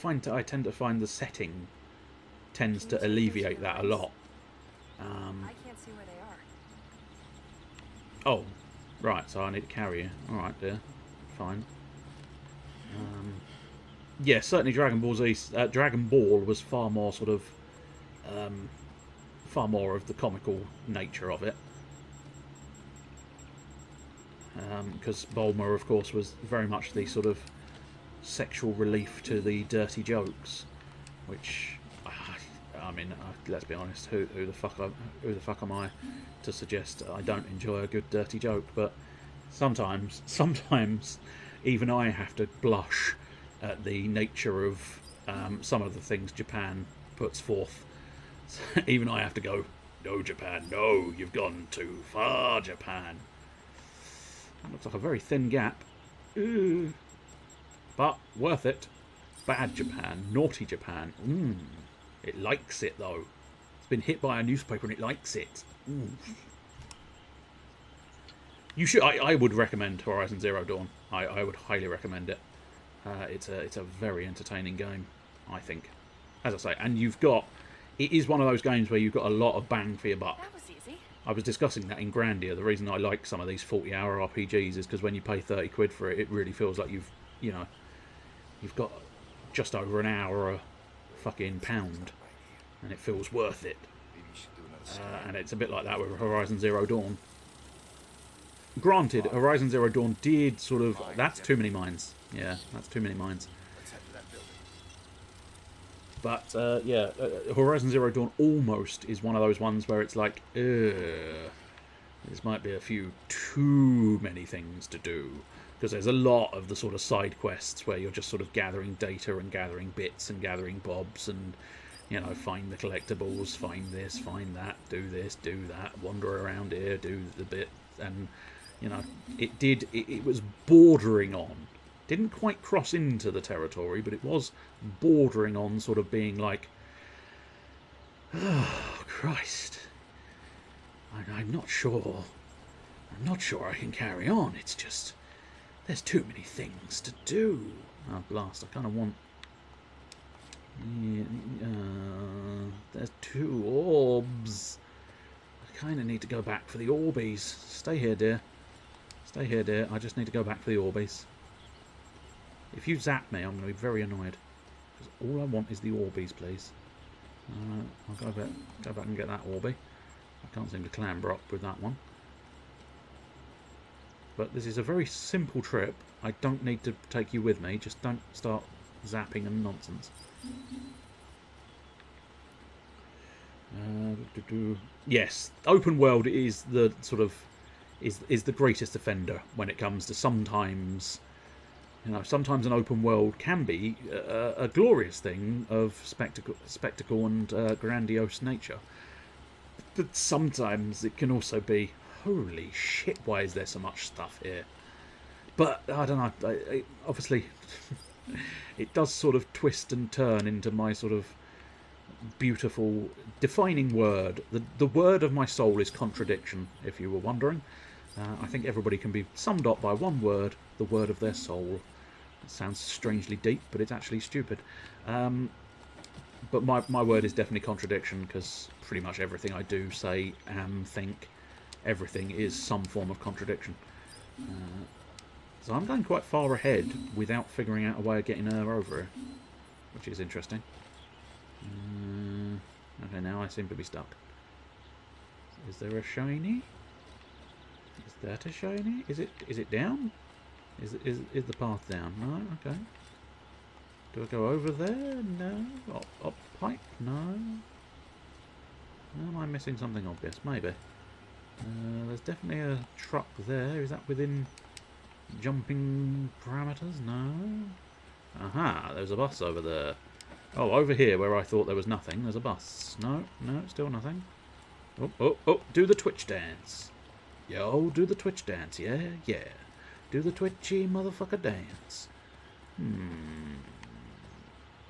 Speaker 1: tend to find the setting tends to alleviate that a lot.
Speaker 5: I can't see where they are.
Speaker 1: Oh, right, so I need to carry you. Alright, dear. Fine. Yeah, certainly Dragon Ball was far more sort of... far more of the comical nature of it. Because Bulma, of course, was very much the sort of sexual relief to the dirty jokes, which... I mean, let's be honest. Who the fuck am I to suggest I don't enjoy a good dirty joke? But sometimes, even I have to blush at the nature of some of the things Japan puts forth. Even I have to go, no, Japan, no, you've gone too far, Japan. It looks like a very thin gap, but worth it. Bad Japan, naughty Japan. It likes it, though. It's been hit by a newspaper and it likes it. You should. I would recommend Horizon Zero Dawn. I would highly recommend it. It's a very entertaining game, I think. As I say, and it is one of those games where you've got a lot of bang for your buck.
Speaker 5: That was easy.
Speaker 1: I was discussing that in Grandia. The reason I like some of these 40-hour RPGs is because when you pay 30 quid for it, it really feels like you've got just over an hour a fucking pound, and it feels worth it. And it's a bit like that with Horizon Zero Dawn. Granted, Horizon Zero Dawn did sort of... That's too many mines. Yeah, that's too many mines. But, yeah, Horizon Zero Dawn almost is one of those ones where it's like, this might be a few too many things to do. Because there's a lot of the sort of side quests where you're just sort of gathering data and gathering bits and gathering bobs and, you know, find the collectibles, find this, find that, do this, do that, wander around here, do the bit. And, you know, it was bordering on. Didn't quite cross into the territory, but it was bordering on sort of being like, oh, Christ. I'm not sure. I'm not sure I can carry on. It's just... There's too many things to do. Oh, blast. I kind of want... there's 2 orbs. I kind of need to go back for the orbies. Stay here, dear. Stay here, dear. I just need to go back for the orbies. If you zap me, I'm going to be very annoyed. Because all I want is the orbies, please. I'll go back and get that orby. I can't seem to clamber up with that one. But this is a very simple trip. I don't need to take you with me. Just don't start zapping and nonsense. Yes, open world is the sort of is the greatest offender when it comes to sometimes You know, sometimes an open world can be a glorious thing of spectacle and grandiose nature. But sometimes it can also be, holy shit, why is there so much stuff here? But I don't know. Obviously, it does sort of twist and turn into my sort of beautiful defining word. The word of my soul is contradiction, if you were wondering. I think everybody can be summed up by one word, the word of their soul. It sounds strangely deep, but it's actually stupid. But my word is definitely contradiction, because pretty much everything I do, say, am, think, everything is some form of contradiction. So I'm going quite far ahead without figuring out a way of getting her over here, which is interesting. Okay, now I seem to be stuck. Is there a shiny? Is that a shiny? Is it down? Is the path down? No. Okay. Do I go over there? No. Up pipe? No. Am I missing something obvious? Maybe. There's definitely a truck there. Is that within jumping parameters? No. Aha! There's a bus over there. Oh, over here where I thought there was nothing, there's a bus. No, still nothing. Oh, do the Twitch dance. Yo, do the Twitch dance, yeah. Do the twitchy motherfucker dance. I'm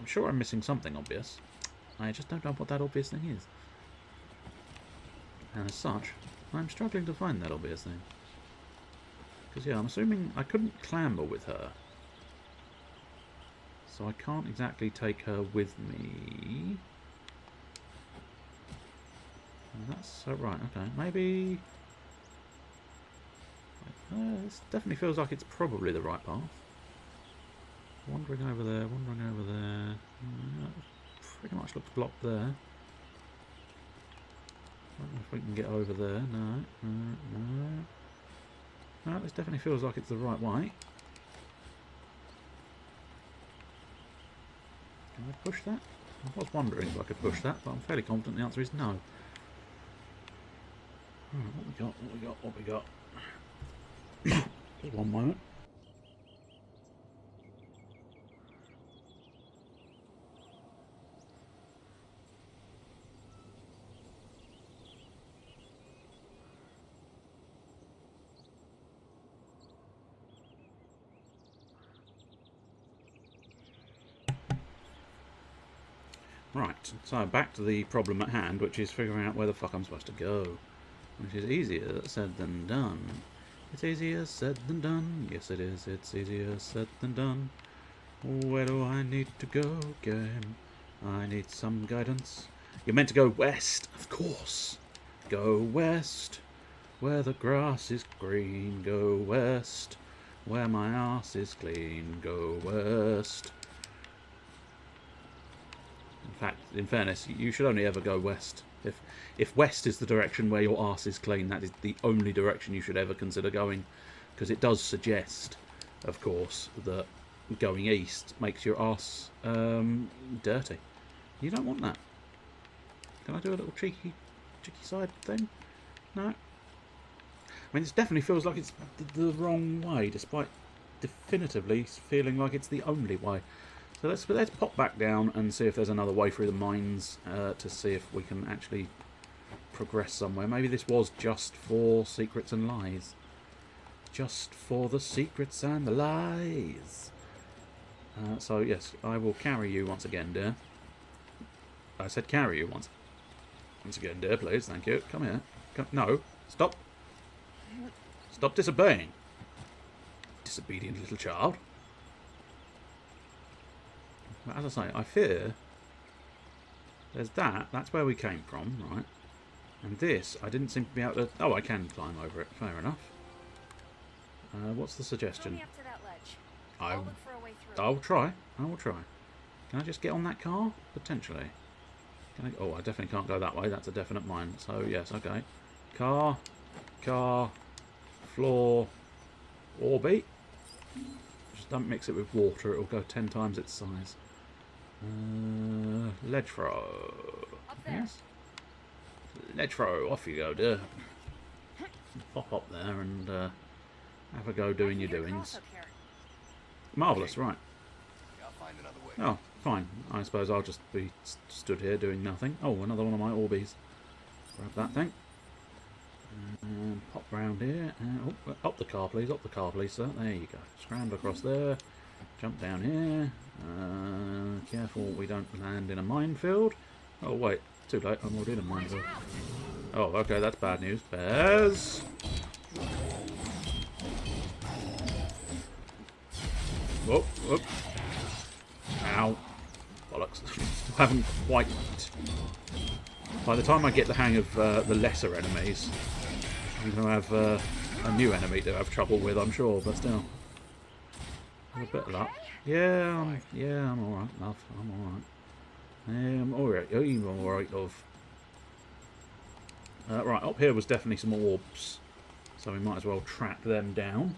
Speaker 1: sure I'm missing something obvious. I just don't know what that obvious thing is. And as such, I'm struggling to find that obvious thing. Because, yeah, I'm assuming I couldn't clamber with her. So I can't exactly take her with me. And that's right, okay. Maybe... this definitely feels like it's probably the right path. Wandering over there, wandering over there. Pretty much looks blocked there. Don't know if we can get over there. No. No, this definitely feels like it's the right way. Can I push that? I was wondering if I could push that, but I'm fairly confident the answer is no. Alright, what we got? Just one moment. Right, so back to the problem at hand, which is figuring out where the fuck I'm supposed to go. Which is easier said than done. It's easier said than done. Yes, it is. It's easier said than done. Where do I need to go, game? I need some guidance. You're meant to go west, of course. Go west, where the grass is green. Go west, where my ass is clean. Go west. In fact, in fairness, you should only ever go west. If west is the direction where your arse is clean, that is the only direction you should ever consider going, because it does suggest, of course, that going east makes your arse dirty. You don't want that. Can I do a little cheeky side thing? No. I mean, this definitely feels like it's the wrong way, despite definitively feeling like it's the only way. So let's pop back down and see if there's another way through the mines to see if we can actually progress somewhere. Maybe this was just for secrets and lies. Just for the secrets and the lies. So yes, I will carry you once again, dear. I said carry you once again, dear, please. Thank you. Come here. No, stop. Stop disobeying. Disobedient little child. But as I say, I fear there's that's where we came from, right? And this, I didn't seem to be able to... Oh, I can climb over it, fair enough. What's the suggestion?
Speaker 4: Up to that ledge.
Speaker 1: I'll
Speaker 4: look for a way through.
Speaker 1: I will try. Can I just get on that car? Potentially. Oh, I definitely can't go that way, that's a definite mine. So, yes, okay. Car, floor, orbit. Just don't mix it with water, it'll go 10 times its size. Ledge throw. Yes. Ledge throw. Off you go, dear. Pop up there and have a go doing your doings. Marvellous, right.
Speaker 3: I'll find another way.
Speaker 1: Oh, fine. I suppose I'll just be stood here doing nothing. Oh, another one of my Orbeez. Grab that thing. And pop round here. Oh, up the car, please. Up the car, please, sir. There you go. Scramble across there. Jump down here. Careful we don't land in a minefield. Oh, wait. Too late. I'm already in a minefield. Oh, okay. That's bad news. Bears! Whoop, whoop. Ow. Bollocks. I haven't quite... By the time I get the hang of the lesser enemies, I'm going to have a new enemy to have trouble with, I'm sure, but still. A bit of luck. Yeah, I'm alright, love. I'm alright. I'm alright, love. Right, up here was definitely some orbs, so we might as well track them down.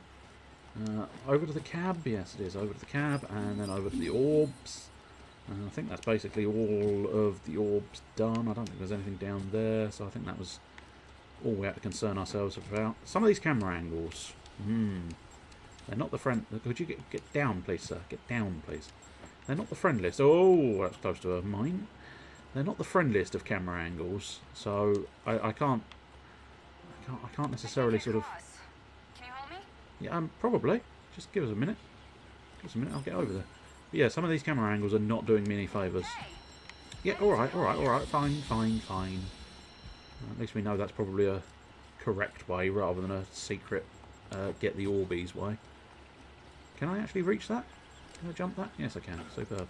Speaker 1: Over to the cab, yes it is, over to the cab, and then over to the orbs. I think that's basically all of the orbs done. I don't think there's anything down there, so I think that was all we had to concern ourselves about. Some of these camera angles, they're not the friend. Could you get down, please, sir? Get down, please. They're not the friendliest. Oh, that's close to a mine. They're not the friendliest of camera angles, so I can't necessarily sort of.
Speaker 4: Can you help me?
Speaker 1: Yeah, probably. Just give us a minute. Give us a minute. I'll get over there. But yeah, some of these camera angles are not doing me any favours. Yeah, alright. Fine. At least we know that's probably a correct way rather than a secret get the Orbeez way. Can I actually reach that? Can I jump that? Yes, I can. Superb.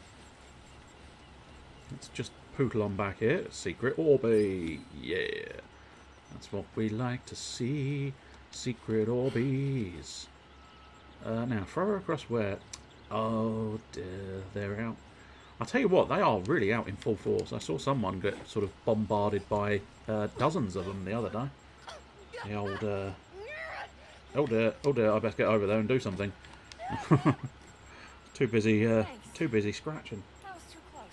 Speaker 1: Let's just pootle on back here. Secret Orbee. Yeah. That's what we like to see. Secret Orbeez. Now, throw her across where... Oh dear, they're out. I'll tell you what, they are really out in full force. I saw someone get sort of bombarded by dozens of them the other day. The old... Oh dear, I best get over there and do something. Too busy scratching.
Speaker 4: That was too close.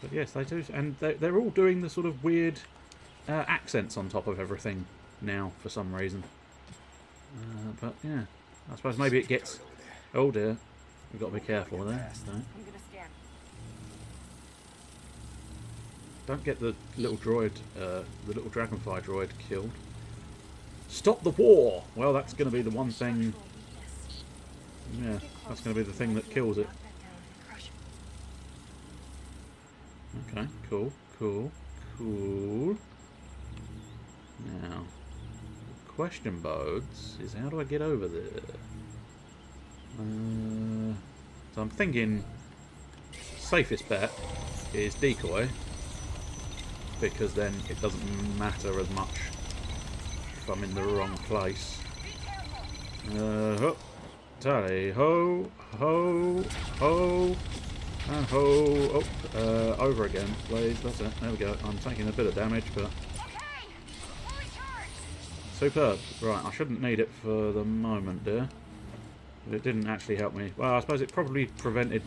Speaker 1: But yes, they do, and they're all doing the sort of weird accents on top of everything now for some reason. But yeah, I suppose maybe it gets... Oh dear, we've got to be careful with that.
Speaker 4: I'm gonna scan.
Speaker 1: Don't get the little droid, the little dragonfly droid killed. Stop the war! Well, that's going to be the one thing... Yeah, that's going to be the thing that kills it. Okay, cool. Now, the question bodes is how do I get over there? So I'm thinking safest bet is decoy, because then it doesn't matter as much if I'm in the wrong place. Tally ho, and ho. Over again, please. That's it. There we go. I'm taking a bit of damage, but superb. Right, I shouldn't need it for the moment, dear. It didn't actually help me. Well, I suppose it probably prevented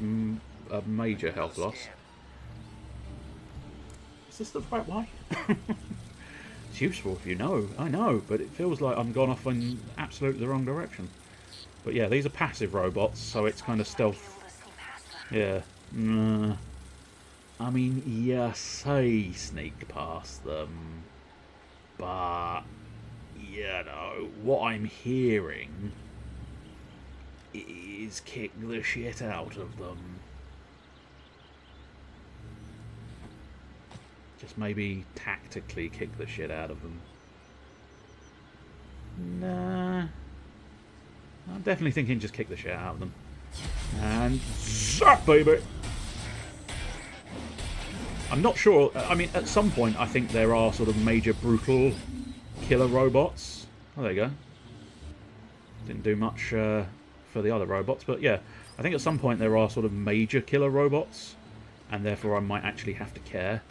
Speaker 1: a major health loss. Is this the right way? It's useful if you know. I know, but it feels like I'm gone off in absolutely the wrong direction. But yeah, these are passive robots, so it's kind of stealth. Yeah. I mean, you say sneak past them, but, you know, what I'm hearing is kick the shit out of them. Just maybe tactically kick the shit out of them. Nah. I'm definitely thinking just kick the shit out of them. And zap, baby! I'm not sure. I mean, at some point, I think there are sort of major brutal killer robots. Oh, there you go. Didn't do much for the other robots, but yeah. I think at some point there are sort of major killer robots, and therefore I might actually have to care.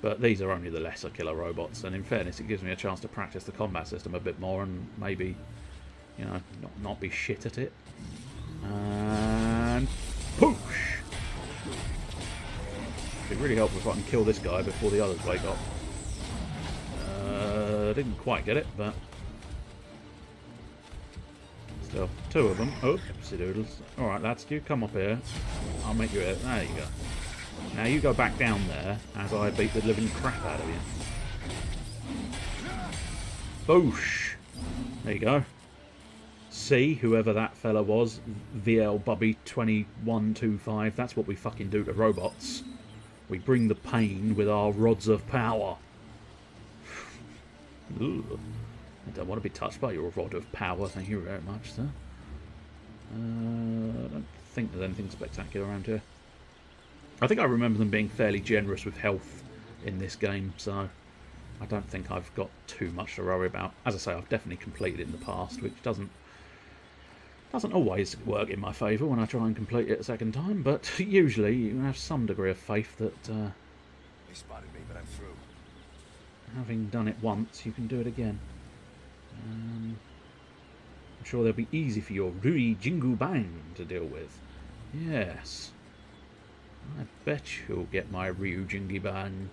Speaker 1: But these are only the lesser killer robots, and in fairness, it gives me a chance to practice the combat system a bit more and maybe, you know, not be shit at it. And push! It'd be really helpful if I can kill this guy before the others wake up. Didn't quite get it, but So, 2 of them. Oopsie doodles. Alright, lads, you come up here. I'll make you here. There you go. Now you go back down there as I beat the living crap out of you. Boosh! There you go. See, whoever that fella was, VL Bubby 2125, that's what we fucking do to robots. We bring the pain with our rods of power. Ugh. I don't want to be touched by your rod of power, thank you very much, sir. I don't think there's anything spectacular around here. I think I remember them being fairly generous with health in this game, so I don't think I've got too much to worry about. As I say, I've definitely completed it in the past, which doesn't always work in my favour when I try and complete it a second time, but usually you have some degree of faith that
Speaker 3: They spotted me, but I'm through.
Speaker 1: having done it once, you can do it again. I'm sure they'll be easy for your Rui Jingu Bang to deal with. Yes. I bet you'll get my Ryu Jingu Bang.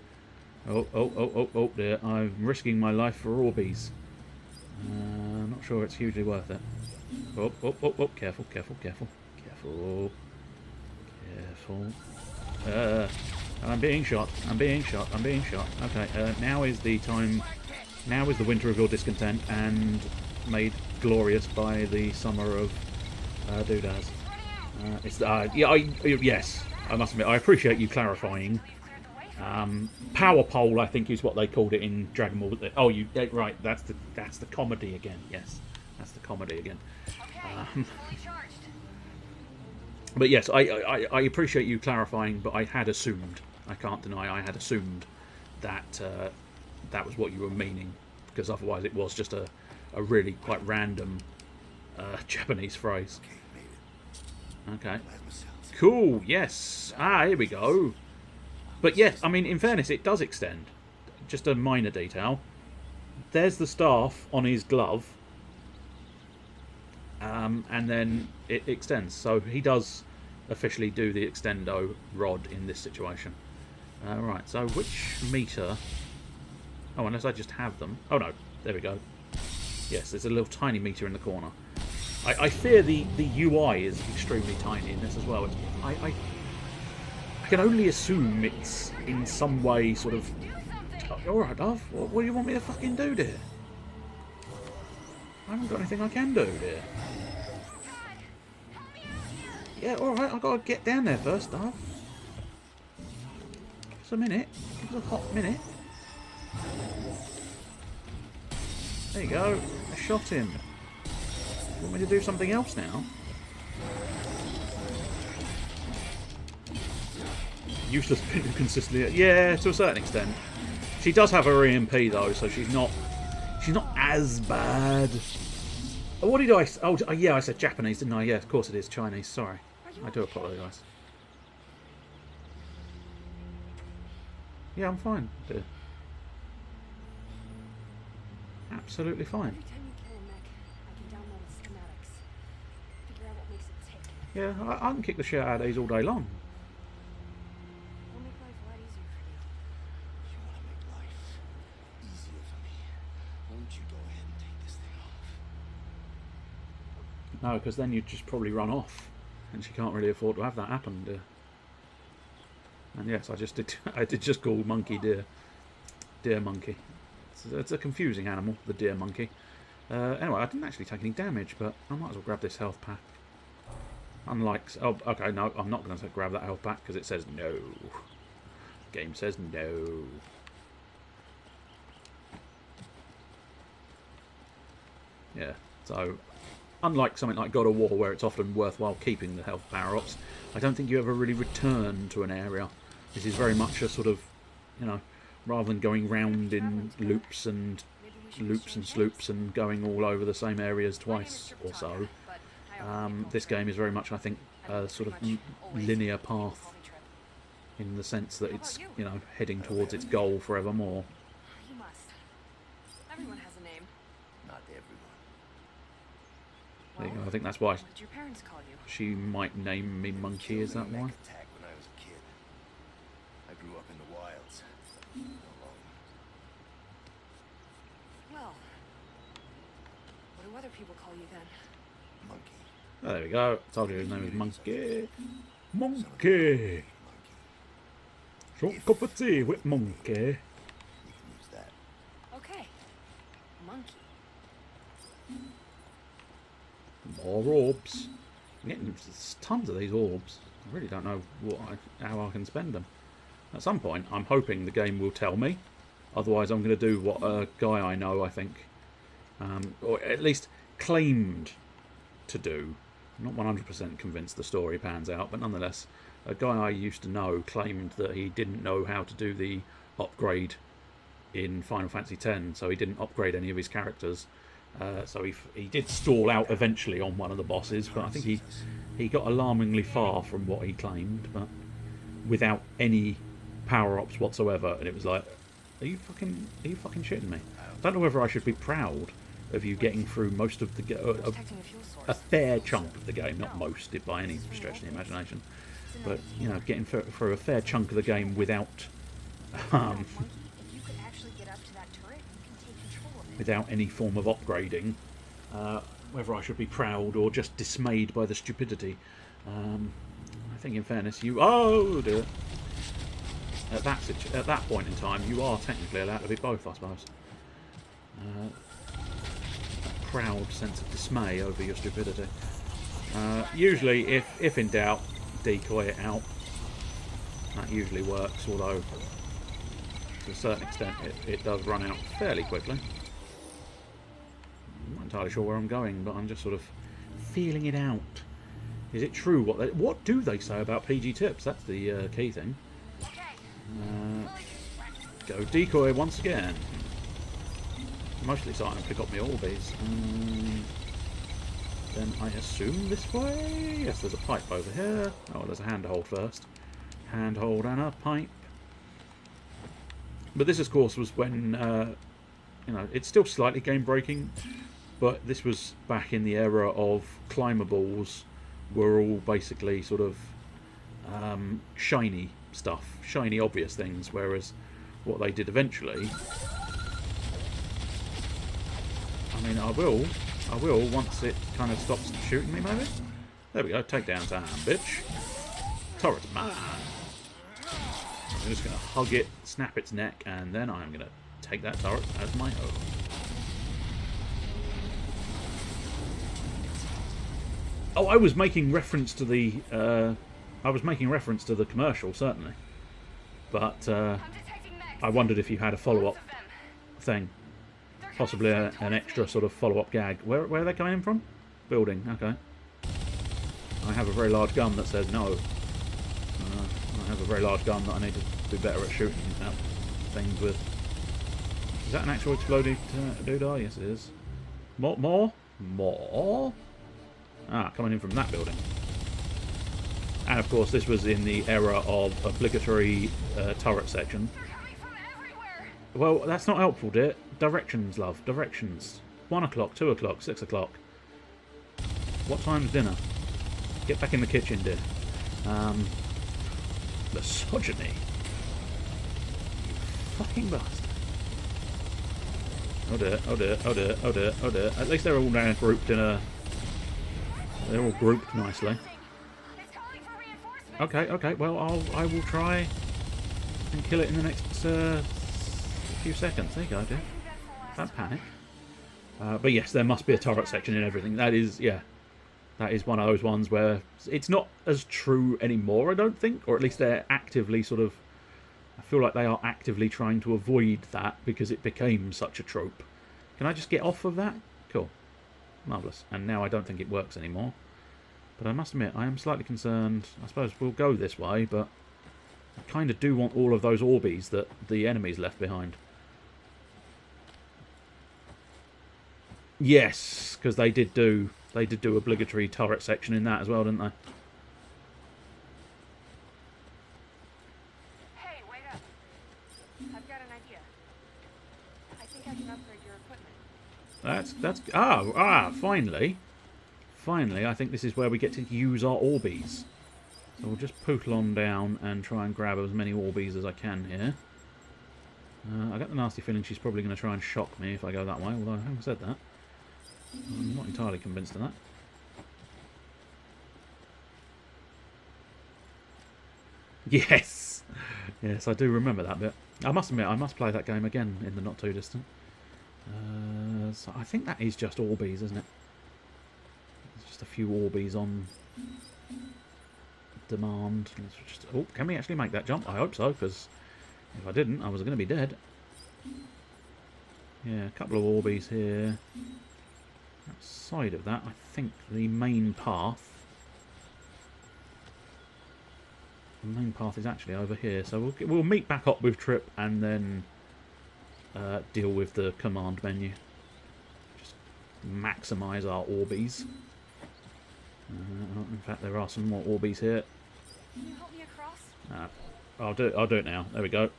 Speaker 1: Oh there. I'm risking my life for Orbeez. I'm not sure it's hugely worth it. Oh, careful. I'm being shot. Okay, now is the time. Now is the winter of your discontent, and made glorious by the summer of doodads. Yes, I must admit, I appreciate you clarifying. Power pole, I think, is what they called it in Dragon Ball. Oh, right. That's the comedy again. Yes, that's the comedy again. But yes, I appreciate you clarifying. But I had assumed. I can't deny I had assumed that that was what you were meaning, because otherwise it was just a really quite random Japanese phrase. Okay. Cool. Yes. Here we go. But yes, I mean, in fairness, it does extend. Just a minor detail. There's the staff on his glove. And then it extends. So he does officially do the extendo rod in this situation. Right, so which meter... Oh, unless I just have them. Oh no, there we go. Yes, there's a little tiny meter in the corner. I fear the UI is extremely tiny in this as well. I can only assume it's in some way sort of... Alright, love, what do you want me to fucking do, dear? I haven't got anything I can do, dear. Yeah, alright, I've got to get down there first, love. Just a minute. Just a hot minute. There you go. I shot him. You want me to do something else now? Useless pin who consistently... Yeah, to a certain extent. She does have her EMP though, so she's not as bad. Oh, what did I... Oh, yeah, I said Japanese, didn't I? Yeah, of course it is Chinese. Sorry. I do apologise. Yeah, I'm fine, dear. Absolutely fine.
Speaker 4: Every time you kill a mech, I can download its schematics. Figure out what makes it tick.
Speaker 1: Yeah, I can kick the shit out of these all day long.
Speaker 4: It'll make life a lot easier for you.
Speaker 3: You want to make life easier for me? Why don't you go ahead and take this thing off?
Speaker 1: No, because then you'd just probably run off, and she can't really afford to have that happen, dear. And yes, I did just call monkey deer. Deer monkey. It's a confusing animal, the deer monkey. Anyway, I didn't actually take any damage, but I might as well grab this health pack. Unlike... Oh, okay, no, I'm not going to grab that health pack because it says no. The game says no. Yeah, so... Unlike something like God of War, where it's often worthwhile keeping the health power-ups, I don't think you ever really return to an area. This is very much a sort of, you know, rather than going round in loops and sloops and going all over the same areas twice or so. This game is very much, I think, a sort of linear path in the sense that it's, you know, heading towards its goal forevermore.
Speaker 4: You must. Everyone has a name.
Speaker 3: Not everyone.
Speaker 1: There you go. I think that's why
Speaker 4: What did your parents call you?
Speaker 1: she might name me Monkey. Is that why?
Speaker 3: Attack when I was a kid. I grew up in the wilds. Alone.
Speaker 4: Well, what do other people call you then?
Speaker 3: Monkey.
Speaker 1: Oh, there we go. Told you his name is Monkey. Monkey. Short cup of tea with Monkey.
Speaker 3: You can use that.
Speaker 4: Okay. Monkey.
Speaker 1: More orbs. I'm getting tons of these orbs. I really don't know how I can spend them. At some point, I'm hoping the game will tell me. Otherwise, I'm going to do what a guy I know, I think, or at least claimed to do. I'm not 100% convinced the story pans out, but nonetheless, a guy I used to know claimed that he didn't know how to do the upgrade in Final Fantasy X, so he didn't upgrade any of his characters. So he did stall out eventually on one of the bosses, but I think he got alarmingly far from what he claimed, but without any power-ups whatsoever. And it was like, are you fucking shitting me? I don't know whether I should be proud of you getting through most of the a fair chunk of the game, not most by any stretch of the imagination, but you know, getting for a fair chunk of the game without without any form of upgrading. Whether I should be proud or just dismayed by the stupidity. I think, in fairness, oh dear. At that point in time, you are technically allowed to be both, I suppose. A proud sense of dismay over your stupidity. Usually, if in doubt, decoy it out. That usually works, although to a certain extent it does run out fairly quickly. I'm not entirely sure where I'm going, but I'm just sort of feeling it out. Is it true? What do they say about PG tips? That's the key thing. Go decoy once again. Mostly starting to pick up my Orbeez. Then I assume this way? Yes, there's a pipe over here. Oh, there's a handhold first. Handhold and a pipe. But this, of course, was when, you know, it's still slightly game-breaking, but this was back in the era of climbables were all basically sort of shiny stuff, shiny obvious things, whereas what they did eventually, I mean, I will once it kind of stops shooting me, maybe. There we go, take down time, bitch. Turret's mine. I'm just going to hug it, snap its neck, and then I'm going to take that turret as my own. Oh, I was making reference to the commercial, certainly, but I wondered if you had a follow-up thing, possibly an extra sort of follow-up gag. Where are they coming in from? Building. Okay. I have a very large gun that says no. I have a very large gun that I need to do better at shooting at things with. Is that an actual exploded doodah? Yes, it is. More. Ah, coming in from that building. And of course, this was in the era of obligatory turret section. Well, that's not helpful, dear. Directions, love. Directions. 1 o'clock, 2 o'clock, 6 o'clock. What time's dinner? Get back in the kitchen, dear. Misogyny. You fucking bastard. Oh dear, oh dear, oh dear, oh dear, oh dear. At least they're all now grouped in a... They're all grouped nicely. Okay, well, I will try and kill it in the next few seconds. There you go, dear. Don't panic. But yes, there must be a turret section in everything. That is, yeah. That is one of those ones where it's not as true anymore, I don't think. Or at least they're actively sort of... I feel like they are actively trying to avoid that because it became such a trope. Can I just get off of that? Cool. Marvellous. And now I don't think it works anymore. But I must admit, I am slightly concerned. I suppose we'll go this way, but I kind of do want all of those Orbeez that the enemies left behind. Yes, because they did do obligatory turret section in that as well, didn't they?
Speaker 4: Hey, wait up. I've got an idea. I think I can upgrade your equipment. Finally. Finally, I think this is where we get to use our Orbeez. So we'll just poodle on down and try and grab as many Orbeez as I can here. I got the nasty feeling she's probably going to try and shock me if I go that way, although I haven't said that. I'm not entirely convinced of that. Yes. Yes, I do remember that bit. I must admit, I must play that game again in the not too distant. So I think that is just Orbeez, isn't it? There's just a few Orbeez on demand. Let's just, oh, can we actually make that jump? I hope so, because if I didn't, I was going to be dead. Yeah, a couple of Orbeez here. Outside of that, I think the main path... The main path is actually over here, so we'll meet back up with Trip and then deal with the command menu. Just maximise our Orbeez. In fact, there are some more Orbeez here.
Speaker 5: Can you help me across?
Speaker 4: I'll do it now. There we go.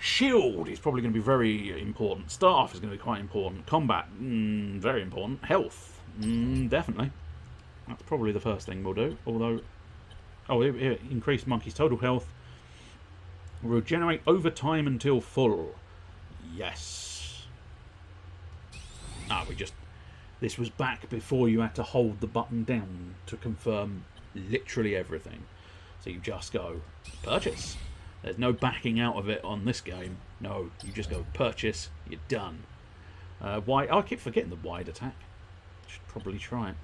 Speaker 4: Shield is probably going to be very important. Staff is going to be quite important. Combat, very important. Health, definitely. That's probably the first thing we'll do. Although, oh, it increased monkey's total health. Regenerate over time until full. Yes. This was back before you had to hold the button down to confirm literally everything. So you just go, purchase. There's no backing out of it on this game. No, you just go, purchase, you're done. Wide, I keep forgetting the wide attack. Should probably try it.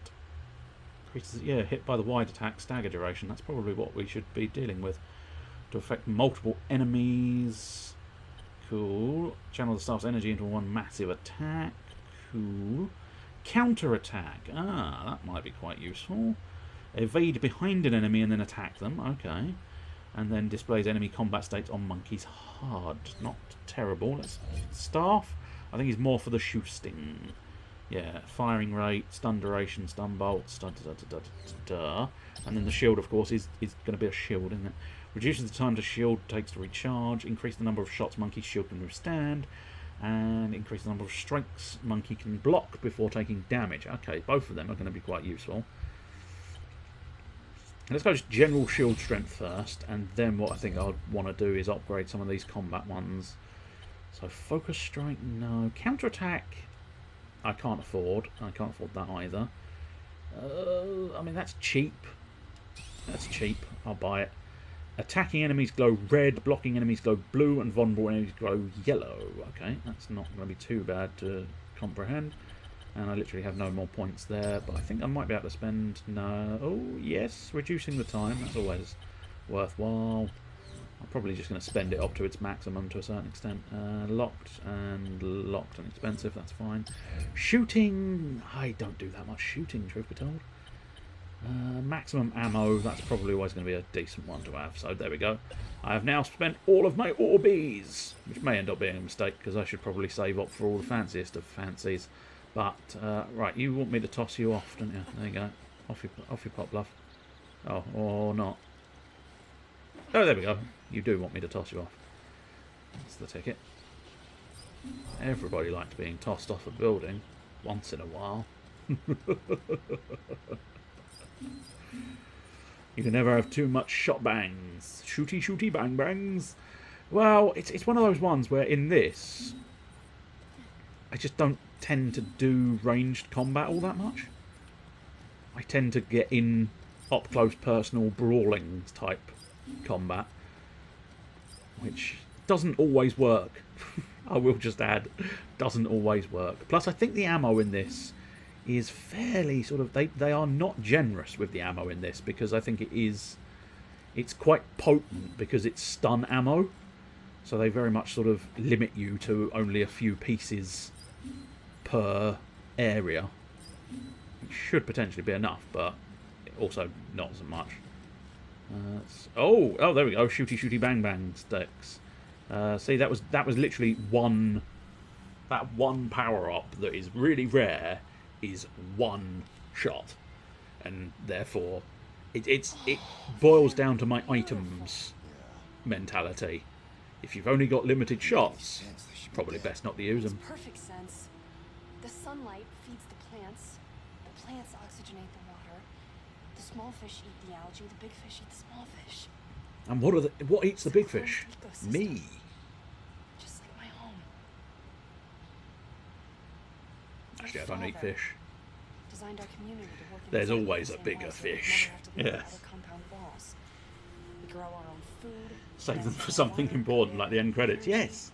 Speaker 4: Increases, yeah, hit by the wide attack, stagger duration. That's probably what we should be dealing with. To affect multiple enemies. Cool. Channel the staff's energy into one massive attack. Cool. Counter attack. Ah, that might be quite useful. Evade behind an enemy and then attack them. Okay. And then displays enemy combat states on monkey's HUD. Not terrible. Let's staff. I think he's more for the shooting. Yeah, firing rate, stun duration, stun bolt, and then the shield, of course, is going to be a shield, isn't it? Reduces the time the shield takes to recharge, increase the number of shots monkey's shield can withstand, and increase the number of strikes monkey can block before taking damage. Okay, both of them are going to be quite useful. Let's go just general shield strength first, and then what I think I'd want to do is upgrade some of these combat ones. So focus strike, no. Counter attack, I can't afford. I can't afford that either. I mean, that's cheap. That's cheap. I'll buy it. Attacking enemies glow red, blocking enemies glow blue, and vulnerable enemies glow yellow. Okay, that's not going to be too bad to comprehend. And I literally have no more points there, but I think I might be able to spend... No. Oh, yes, reducing the time. That's always worthwhile. I'm probably just going to spend it up to its maximum to a certain extent. Locked and expensive, that's fine. Shooting... I don't do that much shooting, truth be told. Maximum ammo, that's probably always going to be a decent one to have. So there we go. I have now spent all of my Orbeez, which may end up being a mistake, because I should probably save up for all the fanciest of fancies. But, right, you want me to toss you off, don't you? There you go. Off you pop, love. Oh, or not. Oh, there we go. You do want me to toss you off. That's the ticket. Everybody likes being tossed off a building once in a while. You can never have too much shot bangs. Shooty, shooty, bang bangs. Well, it's one of those ones where in this, I just don't tend to do ranged combat all that much. I tend to get in up close personal brawling type combat, which doesn't always work. I will just add, doesn't always work. Plus I think the ammo in this is fairly sort of, they are not generous with the ammo in this, because I think it's quite potent because it's stun ammo, so they very much sort of limit you to only a few pieces per area, which should potentially be enough, but also not so much. Oh, there we go. Shooty, shooty, bang, bang sticks. See, that was literally one. That one power up that is really rare is one shot, and therefore it boils down to my items mentality. If you've only got limited shots, probably best not to use them.
Speaker 5: Perfect sense. The sunlight feeds the plants oxygenate the water, the small fish eat the algae, the big fish eat the small fish.
Speaker 4: And what eats the big fish? Me.
Speaker 5: Just like my home.
Speaker 4: Actually, I don't eat fish.
Speaker 5: Designed our community to work in
Speaker 4: There's
Speaker 5: exactly
Speaker 4: always
Speaker 5: the
Speaker 4: a
Speaker 5: same
Speaker 4: bigger
Speaker 5: way, so we'd
Speaker 4: fish.
Speaker 5: never have to live in
Speaker 4: Yes.
Speaker 5: other compound walls. grow our own food.
Speaker 1: Save them
Speaker 5: invest
Speaker 1: for
Speaker 5: in
Speaker 1: something
Speaker 5: water,
Speaker 1: important like the end credits.
Speaker 5: irrigation.
Speaker 1: Yes.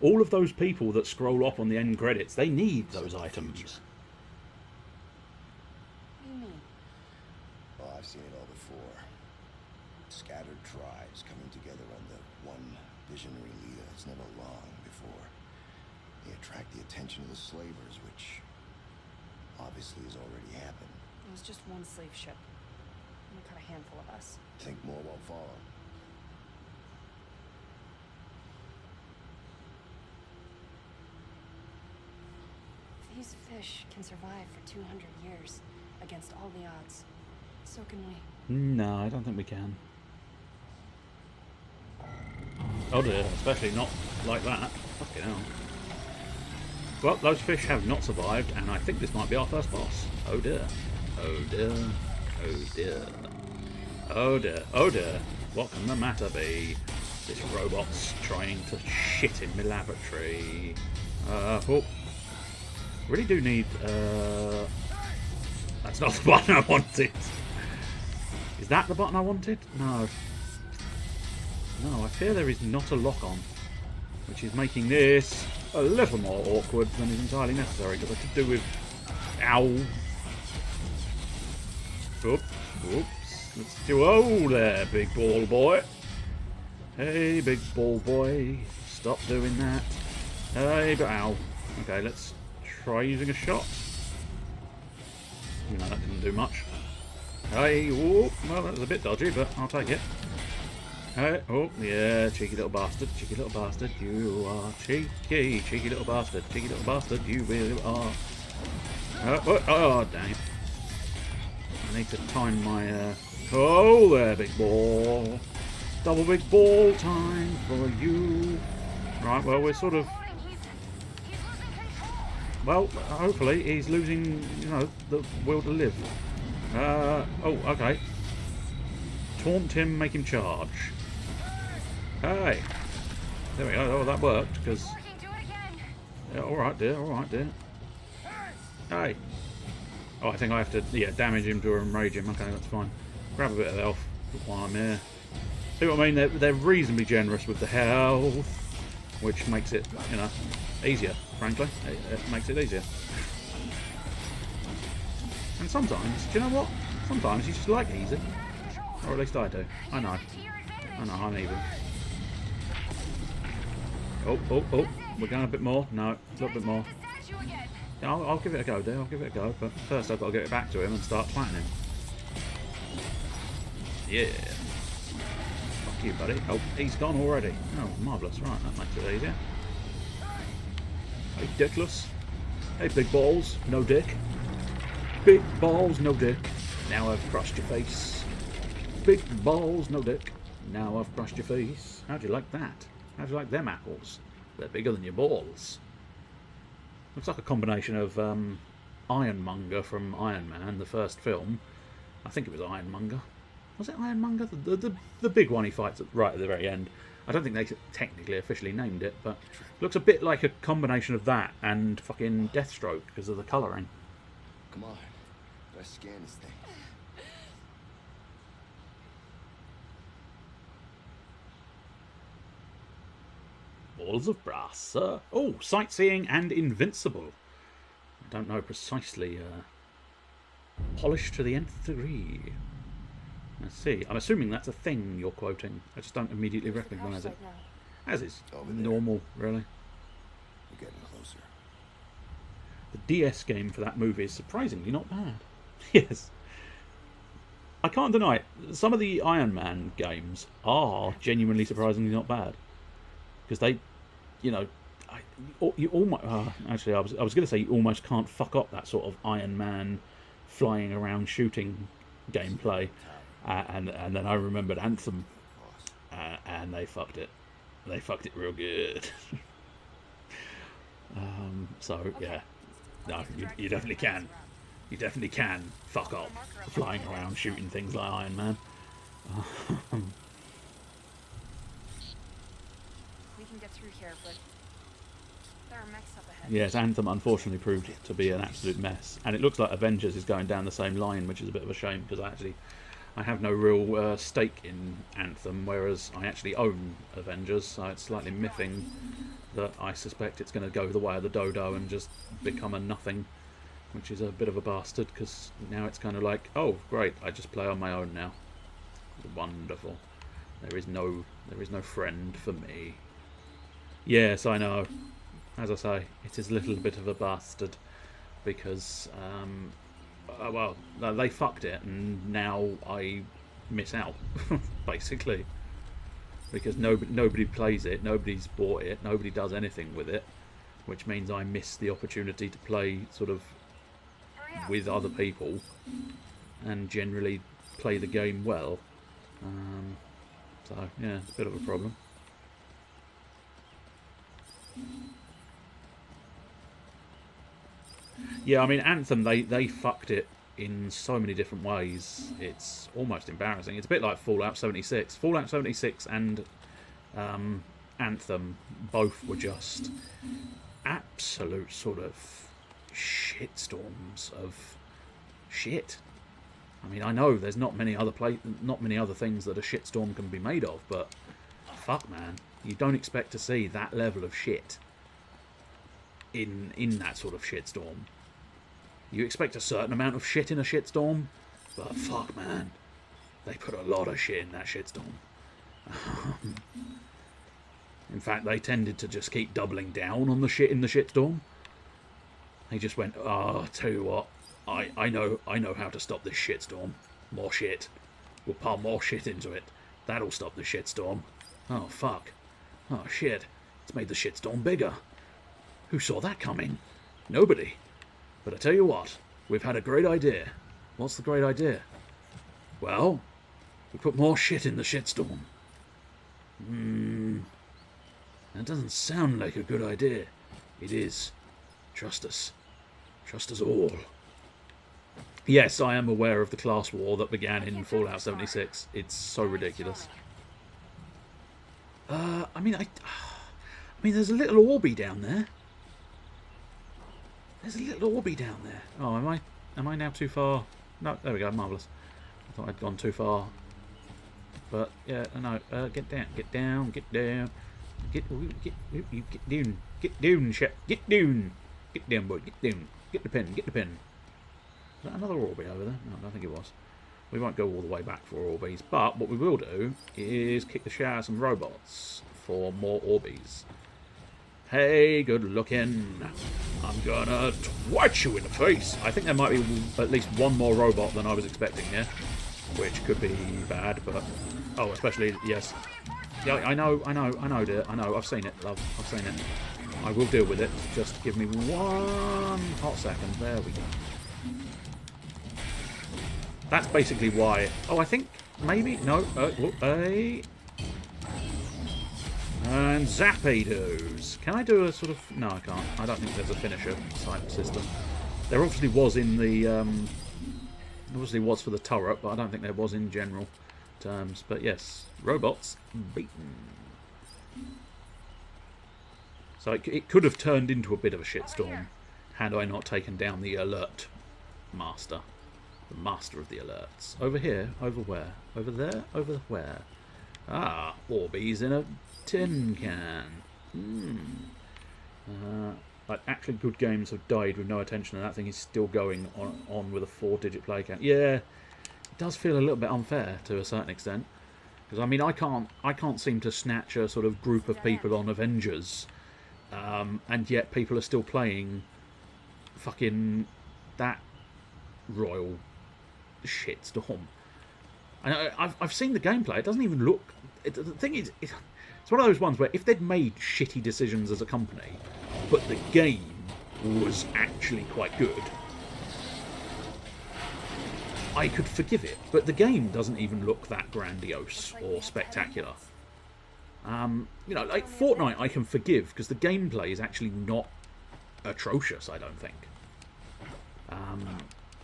Speaker 1: All of those people that scroll up on the end credits, they need those items.
Speaker 5: What do you mean?
Speaker 3: Oh, I've seen it all before. Scattered tribes coming together under one visionary leader. It's never long before they attract the attention of the slavers, which obviously has already happened.
Speaker 5: It was just one slave ship. Only caught a handful of us.
Speaker 3: Think more won't follow.
Speaker 5: If these fish can survive for 200 years against all the odds, so can we.
Speaker 1: No, I don't think we can. Oh dear, especially not like that. Fucking hell. Well, those fish have not survived, and I think this might be our first boss. Oh dear. Oh dear. Oh dear. Oh dear. Oh dear. What can the matter be? This robot's trying to shit in my lavatory. Oh. Really do need, that's not the button I wanted. Is that the button I wanted? No. No, I fear there is not a lock-on, which is making this a little more awkward than is entirely necessary, because I could do with... Ow! Oops, oops. Let's do... Oh there, big ball boy. Hey, big ball boy. Stop doing that. Hey, but ow. Okay, let's try using a shot. No, that didn't do much. Hey, whoop. Well, that was a bit dodgy, but I'll take it. Hey, oh, yeah, cheeky little bastard, cheeky little bastard, you are cheeky, cheeky little bastard, cheeky little bastard, you really are. Oh, dang it. I need to time my, oh, there, big ball. Double big ball time for you. Right, well, we're sort of, well, hopefully he's losing, you know, the will to live. Oh, okay. Taunt him, make him charge. Hey! There we go. Oh, that worked, because... Yeah, alright, dear. Alright, dear. Hey! Oh, I think I have to, yeah, damage him to enrage him. Okay, that's fine. Grab a bit of health while I'm here. See what I mean? They're reasonably generous with the health, which makes it, you know, easier, frankly. It makes it easier. And sometimes, do you know what? Sometimes you just like easy. Or at least I do. I know. I know, I'm even. Oh, oh, oh. We're going a bit more. No, a little bit more. Yeah, I'll give it a go, dear. I'll give it a go. But first I've got to get it back to him and start planting him. Yeah. Fuck you, buddy. Oh, he's gone already. Oh, marvellous. Right, that makes it easier. Hey, dickless. Hey, big balls. No dick. Big balls, no dick. Now I've crushed your face. Big balls, no dick. Now I've crushed your face. How'd you like that? How'd you like them apples? They're bigger than your balls. Looks like a combination of Ironmonger from Iron Man, the first film. I think it was Ironmonger. Was it Ironmonger? The big one he fights right at the very end. I don't think they technically officially named it, but it looks a bit like a combination of that and fucking Deathstroke because of the colouring.
Speaker 3: Come on. Let's scan this thing.
Speaker 1: Balls of brass, sir. Oh, sightseeing and invincible. I don't know precisely. Polished to the nth degree. Let's see. I'm assuming that's a thing you're quoting. I just don't immediately recognise it. As is normal, really.
Speaker 3: We're getting closer.
Speaker 1: The DS game for that movie is surprisingly not bad. Yes. I can't deny it. Some of the Iron Man games are genuinely surprisingly not bad. Because they, you know, you almost... actually, I was going to say you almost can't fuck up that sort of Iron Man flying around shooting gameplay. And then I remembered Anthem. And they fucked it. They fucked it real good. So, yeah. No, you definitely can. You definitely can fuck up flying around shooting things like Iron Man.
Speaker 5: We can get through here, but there are mechs up ahead.
Speaker 1: Yes, Anthem unfortunately proved to be an absolute mess. And it looks like Avengers is going down the same line, which is a bit of a shame, because I have no real stake in Anthem, whereas I actually own Avengers, so it's slightly miffing that I suspect it's going to go the way of the dodo and just become a nothing, which is a bit of a bastard, because now it's kind of like, oh great, I just play on my own now. Wonderful. There is no friend for me. Yes, I know. As I say, it is a little bit of a bastard, because well, they fucked it, and now I miss out, basically, because nobody plays it, nobody's bought it, nobody does anything with it, which means I miss the opportunity to play sort of with other people and generally play the game well. So yeah, it's a bit of a problem. Yeah, I mean, Anthem, they fucked it in so many different ways. It's almost embarrassing. It's a bit like Fallout 76. Fallout 76 and Anthem both were just absolute sort of shitstorms of shit. I mean, I know there's not many other things that a shitstorm can be made of, but fuck, man, you don't expect to see that level of shit in that sort of shitstorm. You expect a certain amount of shit in a shitstorm, but fuck, man, they put a lot of shit in that shitstorm. In fact, they tended to just keep doubling down on the shit in the shitstorm. They just went, oh, tell you what, I know how to stop this shitstorm. More shit. We'll pile more shit into it. That'll stop the shitstorm. Oh, fuck. Oh, shit. It's made the shitstorm bigger. Who saw that coming? Nobody. But I tell you what, we've had a great idea. What's the great idea? Well, we put more shit in the shitstorm. That doesn't sound like a good idea. It is. Trust us. Trust us all. Yes, I am aware of the class war that began in Fallout 76. It's so ridiculous. I mean, there's a little Orby down there. There's a little Orby down there. Oh, am I now too far? No, there we go, marvellous. I thought I'd gone too far. But, yeah, no, get down, get down, get down. Get down, chap, get down. Get down, boy, get down. Get the pin, get the pin. Is that another Orby over there? No, I don't think it was. We won't go all the way back for Orbies, but what we will do is kick the shit out of some robots for more Orbies. Hey, good looking. I'm gonna twat you in the face. I think there might be at least one more robot than I was expecting here, which could be bad, but... Oh, especially, yes. Yeah, I know, dear. I know, I've seen it, love. I've seen it. I will deal with it. Just give me one hot second. There we go. That's basically why... Oh, I think... Maybe? No. And Zappados. Can I do a sort of... No, I can't. I don't think there's a finisher type system. There obviously was in the... obviously was for the turret, but I don't think there was in general terms. But yes, robots beaten. So it could have turned into a bit of a shitstorm had I not taken down the alert master. The master of the alerts. Over here? Over where? Over there? Over where? Ah, Orbeez in a tin can. Like, actually good games have died with no attention, and that thing is still going on with a 4-digit play count. Yeah, it does feel a little bit unfair to a certain extent. Because, I mean, I can't seem to snatch a sort of group of people on Avengers, and yet people are still playing fucking that royal shitstorm. I've seen the gameplay. It doesn't even look... the thing is, it's one of those ones where if they'd made shitty decisions as a company, but the game was actually quite good, I could forgive it. But the game doesn't even look that grandiose or spectacular. You know, like Fortnite I can forgive, because the gameplay is actually not atrocious, I don't think.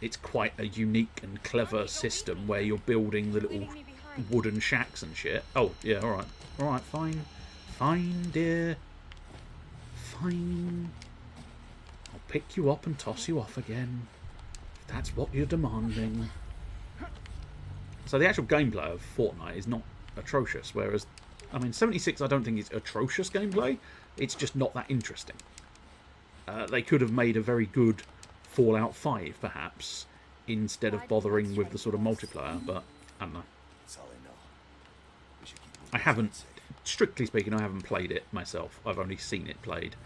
Speaker 1: It's quite a unique and clever system where you're building the little wooden shacks and shit. Oh, yeah, alright. Alright, fine. Fine, dear. Fine. I'll pick you up and toss you off again. If that's what you're demanding. So the actual gameplay of Fortnite is not atrocious, whereas, I mean, 76 I don't think is atrocious gameplay, it's just not that interesting. They could have made a very good Fallout 5, perhaps, instead of bothering with the sort of multiplayer, but I don't know.
Speaker 3: That's all I know. We should keep moving
Speaker 1: I haven't,
Speaker 3: safe.
Speaker 1: strictly speaking, I haven't played it myself. I've only seen it played.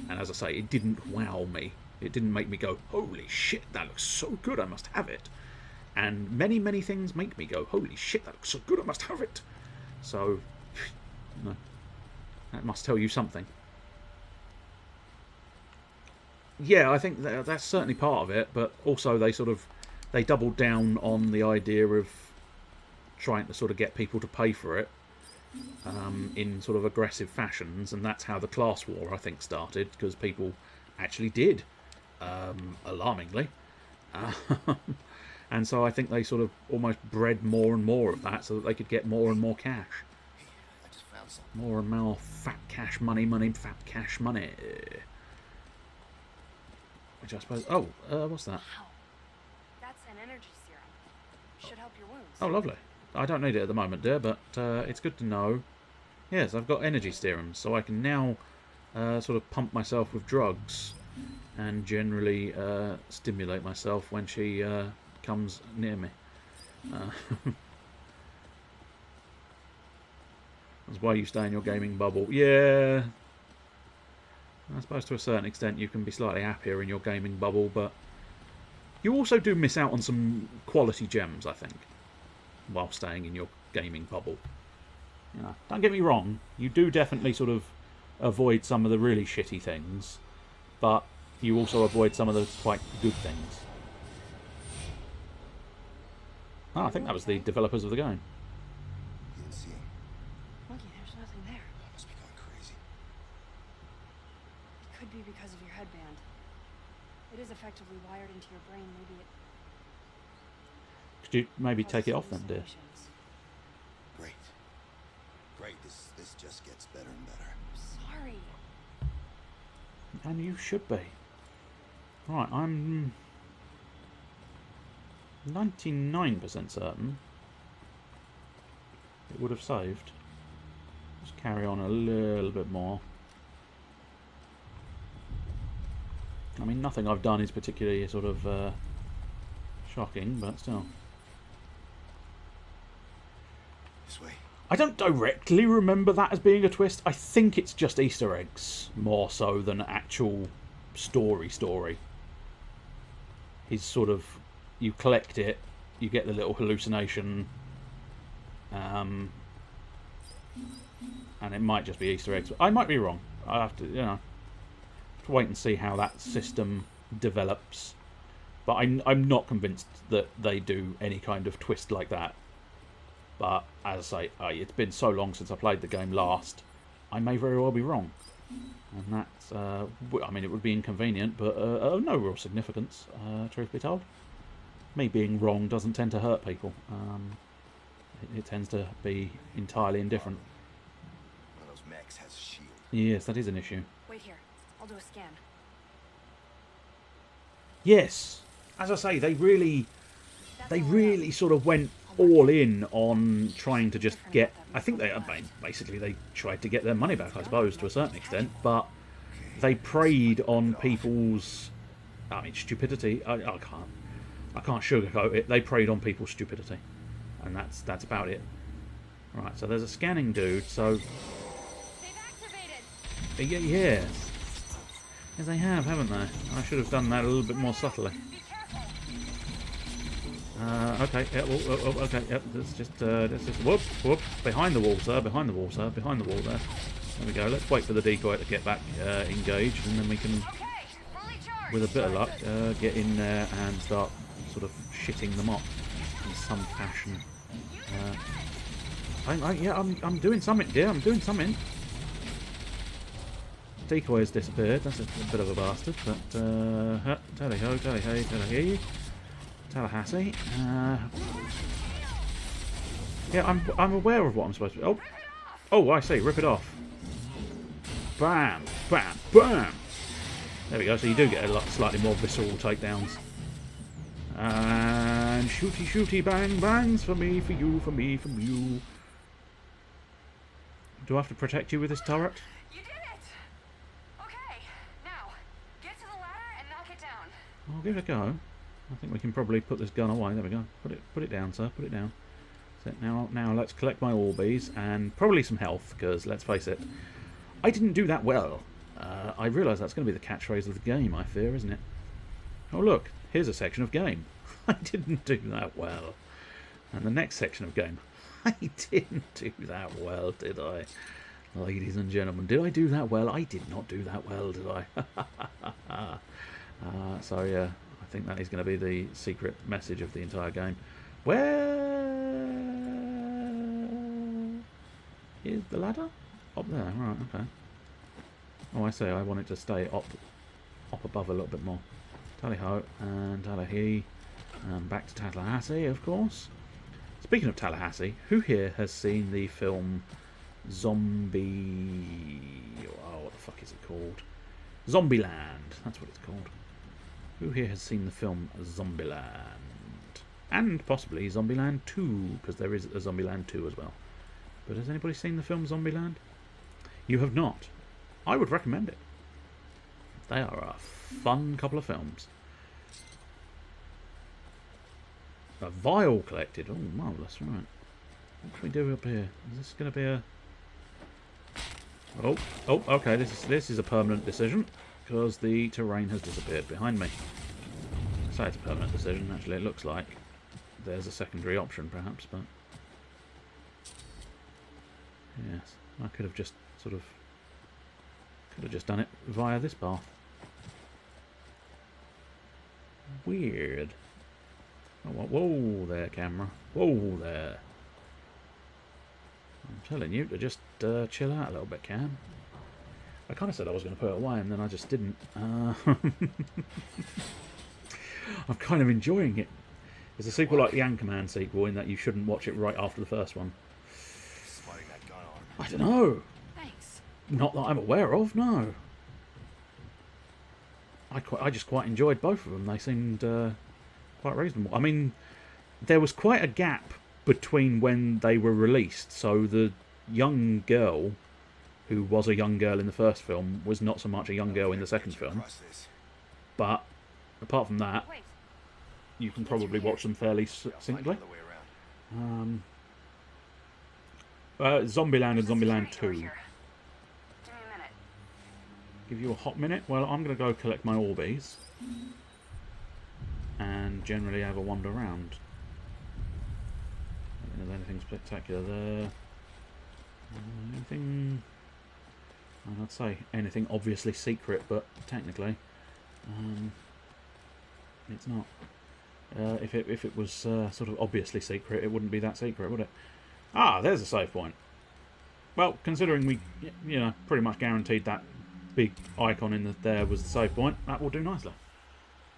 Speaker 1: And as I say, it didn't wow me. It didn't make me go, holy shit, that looks so good, I must have it. And many, many things make me go, holy shit, that looks so good, I must have it. So, no, that must tell you something. Yeah, I think that's certainly part of it, but also they doubled down on the idea of trying to sort of get people to pay for it in sort of aggressive fashions, and that's how the class war, I think, started, because people actually did, alarmingly. And so I think they sort of almost bred more and more of that so that they could get more and more cash.
Speaker 3: I just found something.
Speaker 1: More and more fat cash money, fat cash money. Which I suppose... Oh, what's that?
Speaker 5: Wow. That's an energy serum. Should help your wounds.
Speaker 1: Oh, lovely. I don't need it at the moment, dear, but it's good to know. Yes, I've got energy serums, so I can now sort of pump myself with drugs and generally stimulate myself when she comes near me. That's why you stay in your gaming bubble. Yeah, I suppose to a certain extent you can be slightly happier in your gaming bubble, but you also do miss out on some quality gems, I think, while staying in your gaming bubble. You know, don't get me wrong, you do definitely sort of avoid some of the really shitty things, but you also avoid some of the quite good things. Oh, I think that was the developers of the game.
Speaker 3: You didn't see him.
Speaker 5: Monkey, there's nothing there.
Speaker 3: I must be going crazy.
Speaker 5: It could be because of your headband. It is effectively wired into your brain. Maybe it
Speaker 1: Could you maybe
Speaker 5: causes
Speaker 1: take it off then, dear?
Speaker 5: hallucinations.
Speaker 3: Great. Great. This just gets better and better.
Speaker 5: Sorry.
Speaker 1: And you should be. Right, I'm 99% certain it would have saved. Just carry on a little bit more. I mean, nothing I've done is particularly sort of shocking, but still.
Speaker 3: This way.
Speaker 1: I don't directly remember that as being a twist. I think it's just Easter eggs, more so than actual story. He's sort of... You collect it, you get the little hallucination, and it might just be Easter eggs. I might be wrong. I have to, to wait and see how that system develops. But I'm not convinced that they do any kind of twist like that. But as I say, it's been so long since I played the game last, I may very well be wrong. And that's, I mean, it would be inconvenient, but no real significance, truth be told. Me being wrong doesn't tend to hurt people. It tends to be entirely indifferent.
Speaker 3: One of those mechs has a shield.
Speaker 1: Yes, that is an issue.
Speaker 5: Wait here. I'll do a scan.
Speaker 1: Yes, as I say, they really sort of went all in on trying to just get... I think they, basically, they tried to get their money back, I suppose, to a certain extent, but they preyed on people's, I mean, stupidity. I can't sugarcoat it. They preyed on people's stupidity, and that's about it. Right, so there's a scanning dude. So yes, they have, haven't they? I should have done that a little bit more subtly. Okay, yeah, okay, yep, let's just, whoop, behind the wall, sir, behind the wall there. There we go, let's wait for the decoy to get back engaged, and then we can, with a bit of luck, get in there and start sort of shitting them up in some fashion. I'm doing something, dear, I'm doing something. Decoy has disappeared, that's a bit of a bastard, but, tally-ho, tally-hey, tally-hey. Tallahassee. Yeah, I'm aware of what I'm supposed to do. Oh, I see. Rip it off. Bam, bam, bam. There we go. So you do get a lot slightly more visceral takedowns. And shooty shooty bang bangs for me, for you, for me, for you. Do I have to protect you with this turret?
Speaker 5: You did it! Okay, now, get to the ladder and knock it down.
Speaker 1: I'll give it a go. I think we can probably put this gun away. There we go. Put it down, sir. Put it down. So now let's collect my Orbeez and probably some health, because let's face it, I didn't do that well. I realise that's going to be the catchphrase of the game, I fear, isn't it? Oh look, here's a section of game. I didn't do that well. And the next section of game. I didn't do that well, did I? Ladies and gentlemen, did I do that well? I did not do that well, did I? So yeah, I think that is going to be the secret message of the entire game. Where is the ladder? Up there, right, okay. Oh, I see, I want it to stay up above a little bit more. Tally-ho, and tally-hee, and back to Tallahassee, of course. Speaking of Tallahassee, who here has seen the film Zombie... Oh, what the fuck is it called? Zombieland, that's what it's called. Who here has seen the film Zombieland? And possibly Zombieland 2, because there is a Zombieland 2 as well. But has anybody seen the film Zombieland? You have not. I would recommend it. They are a fun couple of films. A vial collected. Oh, marvellous, right. What can we do up here? Is this going to be a... Oh, okay, this is a permanent decision, because the terrain has disappeared behind me. I say it's a permanent decision, actually it looks like there's a secondary option perhaps, but... Yes, I could have just sort of... Could have just done it via this path. Weird. Oh, whoa there, camera. Whoa there. I'm telling you to just chill out a little bit, Cam. I kind of said I was going to put it away and then I just didn't. I'm kind of enjoying it. It's a sequel like the Anchorman sequel in that you shouldn't watch it right after the first one. I don't know.
Speaker 5: Thanks.
Speaker 1: Not that I'm aware of, no. I just quite enjoyed both of them. They seemed quite reasonable. I mean, there was quite a gap between when they were released. So the young girl, who was a young girl in the first film, was not so much a young girl in the second film. But apart from that, you can probably watch them fairly succinctly. Zombieland and Zombieland 2.
Speaker 5: Give me a minute.
Speaker 1: Give you a hot minute? Well, I'm going to go collect my Orbeez. And generally have a wander around. I don't think there's anything spectacular there. Anything... I'd say anything obviously secret, but technically it's not. If it was sort of obviously secret, it wouldn't be that secret, would it? Ah, there's a save point. Well, considering we, you know, pretty much guaranteed that big icon in there was the save point, that will do nicely.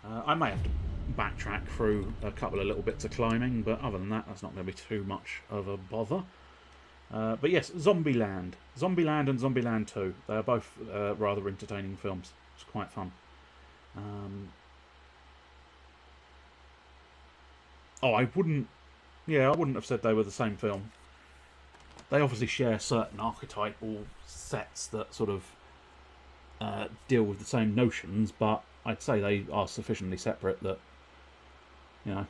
Speaker 1: I may have to backtrack through a couple of little bits of climbing, but other than that, that's not going to be too much of a bother. But yes, Zombieland. Zombieland and Zombieland 2. They are both rather entertaining films. It's quite fun. Oh, I wouldn't have said they were the same film. They obviously share certain archetypal sets that sort of deal with the same notions, but I'd say they are sufficiently separate that, you know,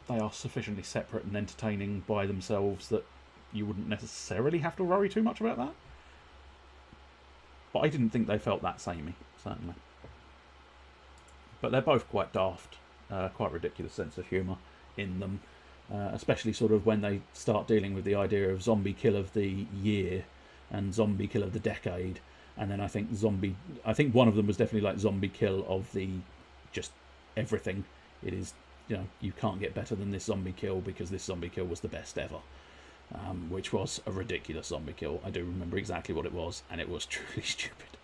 Speaker 1: they are sufficiently separate and entertaining by themselves that you wouldn't necessarily have to worry too much about that. But I didn't think they felt that samey, certainly. But they're both quite daft, quite ridiculous sense of humour in them. Especially sort of when they start dealing with the idea of zombie kill of the year and zombie kill of the decade, and then I think one of them was definitely like zombie kill of the just everything. It is, you know, you can't get better than this zombie kill because this zombie kill was the best ever, which was a ridiculous zombie kill. I do remember exactly what it was, and it was truly stupid,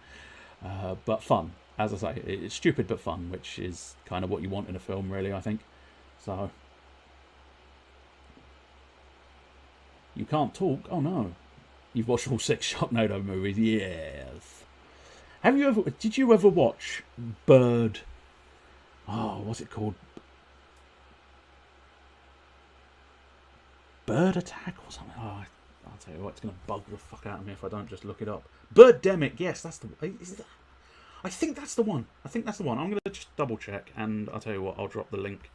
Speaker 1: but fun. As I say, it's stupid but fun, which is kind of what you want in a film, really, I think. So. You can't talk? Oh no. You've watched all 6 Sharknado movies? Yes. Did you ever watch Bird... Oh, what's it called? Bird Attack or something. Oh, I'll tell you what, it's going to bug the fuck out of me if I don't just look it up. Birdemic, yes, that's the... I think that's the one. I think that's the one. I'm going to just double check, and I'll tell you what, I'll drop the link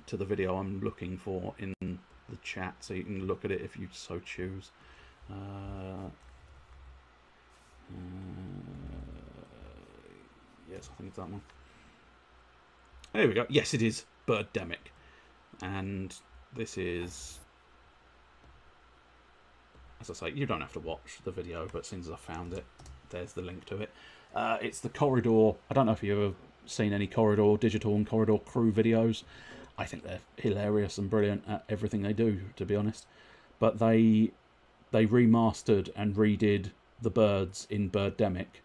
Speaker 1: to the video I'm looking for in the chat, so you can look at it if you so choose. Yes, I think it's that one. There we go. Yes, it is Birdemic. And this is... As I say, you don't have to watch the video, but since I found it, there's the link to it. It's the Corridor. I don't know if you've ever seen any Corridor Digital and Corridor Crew videos. I think they're hilarious and brilliant at everything they do, to be honest. But they remastered and redid the birds in Birdemic,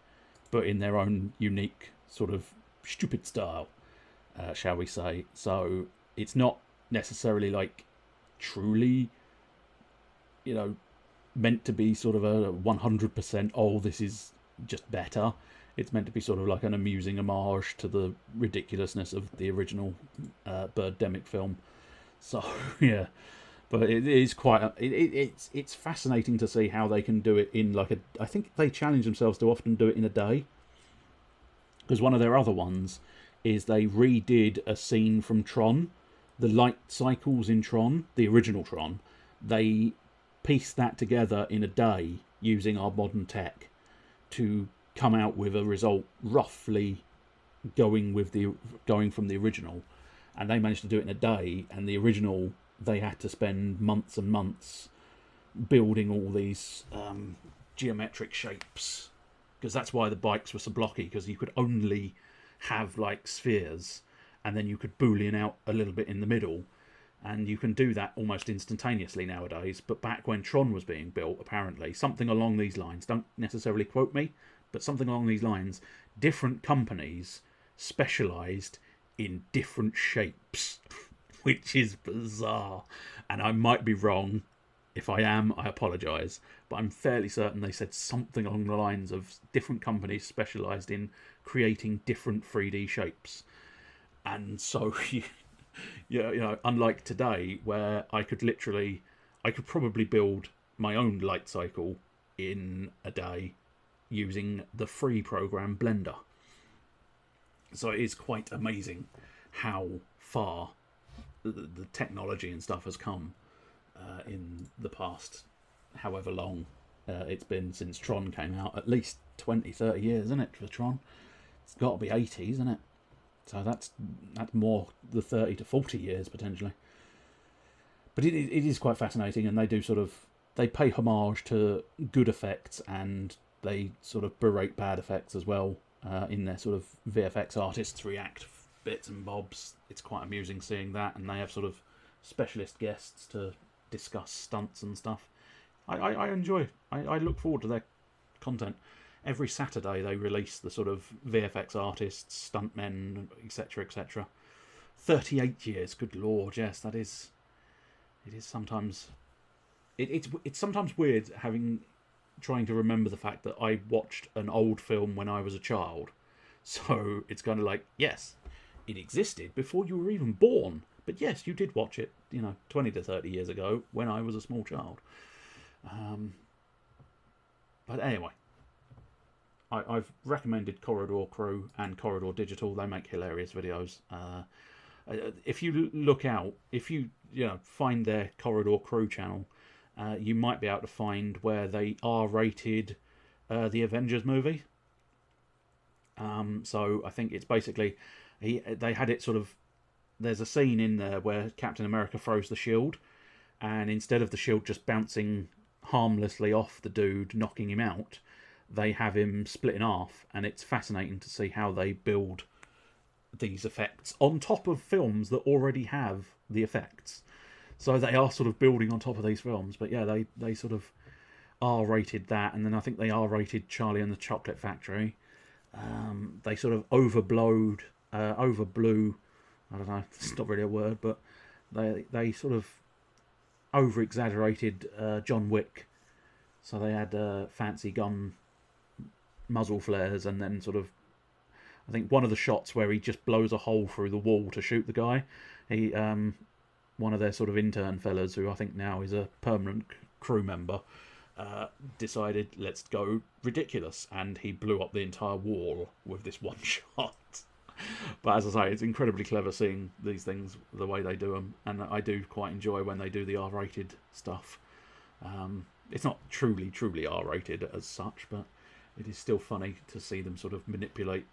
Speaker 1: but in their own unique sort of stupid style, shall we say. So it's not necessarily like truly, you know, meant to be sort of a 100% oh, this is just better. It's meant to be sort of like an amusing homage to the ridiculousness of the original Birdemic film. So yeah, but it is quite it's fascinating to see how they can do it in like a... I think they challenge themselves to often do it in a day, because one of their other ones is they redid a scene from Tron, the light cycles in Tron, the original Tron. They pieced that together in a day using our modern tech to come out with a result roughly going from the original, and they managed to do it in a day. And the original, they had to spend months and months building all these geometric shapes, because that's why the bikes were so blocky, because you could only have like spheres, and then you could boolean out a little bit in the middle. And you can do that almost instantaneously nowadays. But back when Tron was being built, apparently, something along these lines, don't necessarily quote me, but something along these lines, different companies specialised in different shapes, which is bizarre. And I might be wrong. If I am, I apologise. But I'm fairly certain they said something along the lines of different companies specialised in creating different 3D shapes. And so... Yeah, you know, unlike today, where I could probably build my own light cycle in a day using the free program Blender. So it is quite amazing how far the technology and stuff has come in the past, however long it's been since Tron came out. At least 20, 30 years, isn't it, for Tron? It's got to be 80s, isn't it? So that's more the 30 to 40 years potentially. But it is quite fascinating, and they do they pay homage to good effects, and they sort of berate bad effects as well in their sort of VFX artists react bits and bobs. It's quite amusing seeing that, and they have sort of specialist guests to discuss stunts and stuff. I enjoy. I look forward to their content. Every Saturday they release the sort of VFX artists, stuntmen, etc., etc. 38 years, good lord, yes, that is... It is sometimes... It's sometimes weird trying to remember the fact that I watched an old film when I was a child. So it's kind of like, yes, it existed before you were even born. But yes, you did watch it, 20 to 30 years ago when I was a small child. But anyway... I've recommended Corridor Crew and Corridor Digital. They make hilarious videos. If you look out, if you find their Corridor Crew channel, you might be able to find where they R-rated the Avengers movie. So I think it's basically they had it sort of... There's a scene in there where Captain America throws the shield, and instead of the shield just bouncing harmlessly off the dude, knocking him out, they have him split in half, and it's fascinating to see how they build these effects on top of films that already have the effects. So they are sort of building on top of these films. But yeah, they sort of R-rated that, and then I think they R-rated Charlie and the Chocolate Factory. They sort of overblew, I don't know, it's not really a word, but they sort of over-exaggerated John Wick. So they had fancy gun muzzle flares, and then sort of, I think one of the shots where he just blows a hole through the wall to shoot the guy, one of their sort of intern fellas, who I think now is a permanent crew member, decided, let's go ridiculous, and he blew up the entire wall with this one shot. But as I say, it's incredibly clever seeing these things the way they do them, and I do quite enjoy when they do the R-rated stuff. It's not truly R-rated as such, but it is still funny to see them sort of manipulate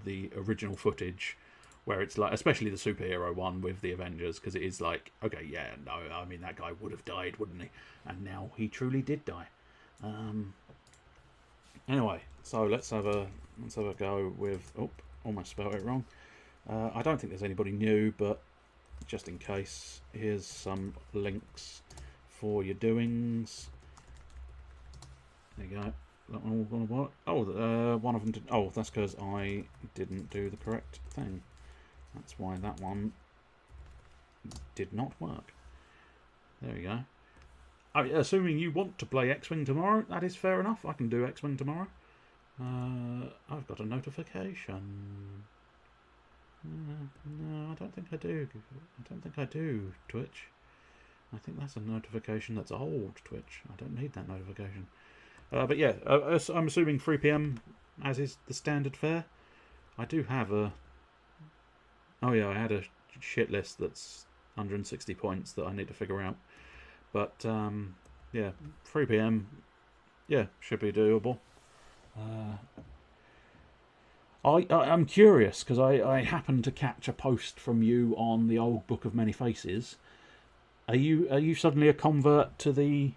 Speaker 1: the original footage, where it's like, especially the superhero one with the Avengers, because it is like, okay, yeah, no, I mean, that guy would have died, wouldn't he? And now he truly did die. Anyway, so let's have a go with, oh, almost spelled it wrong. I don't think there's anybody new, but just in case, here's some links for your doings. There you go. That one all gonna work? Oh, one of them did. Oh, that's because I didn't do the correct thing. That's why that one did not work. There we go. Assuming you want to play X-Wing tomorrow, that is fair enough. I can do X-Wing tomorrow. I've got a notification. No, I don't think I do. I don't think I do, Twitch. I think that's a notification that's old, Twitch. I don't need that notification. But yeah, I'm assuming 3 PM, as is the standard fare. I do have a... Oh yeah, I had a shit list that's 160 points that I need to figure out. But yeah, 3 PM, yeah, should be doable. I'm curious, because I happened to catch a post from you on the old Book of Many Faces. Are you suddenly a convert to the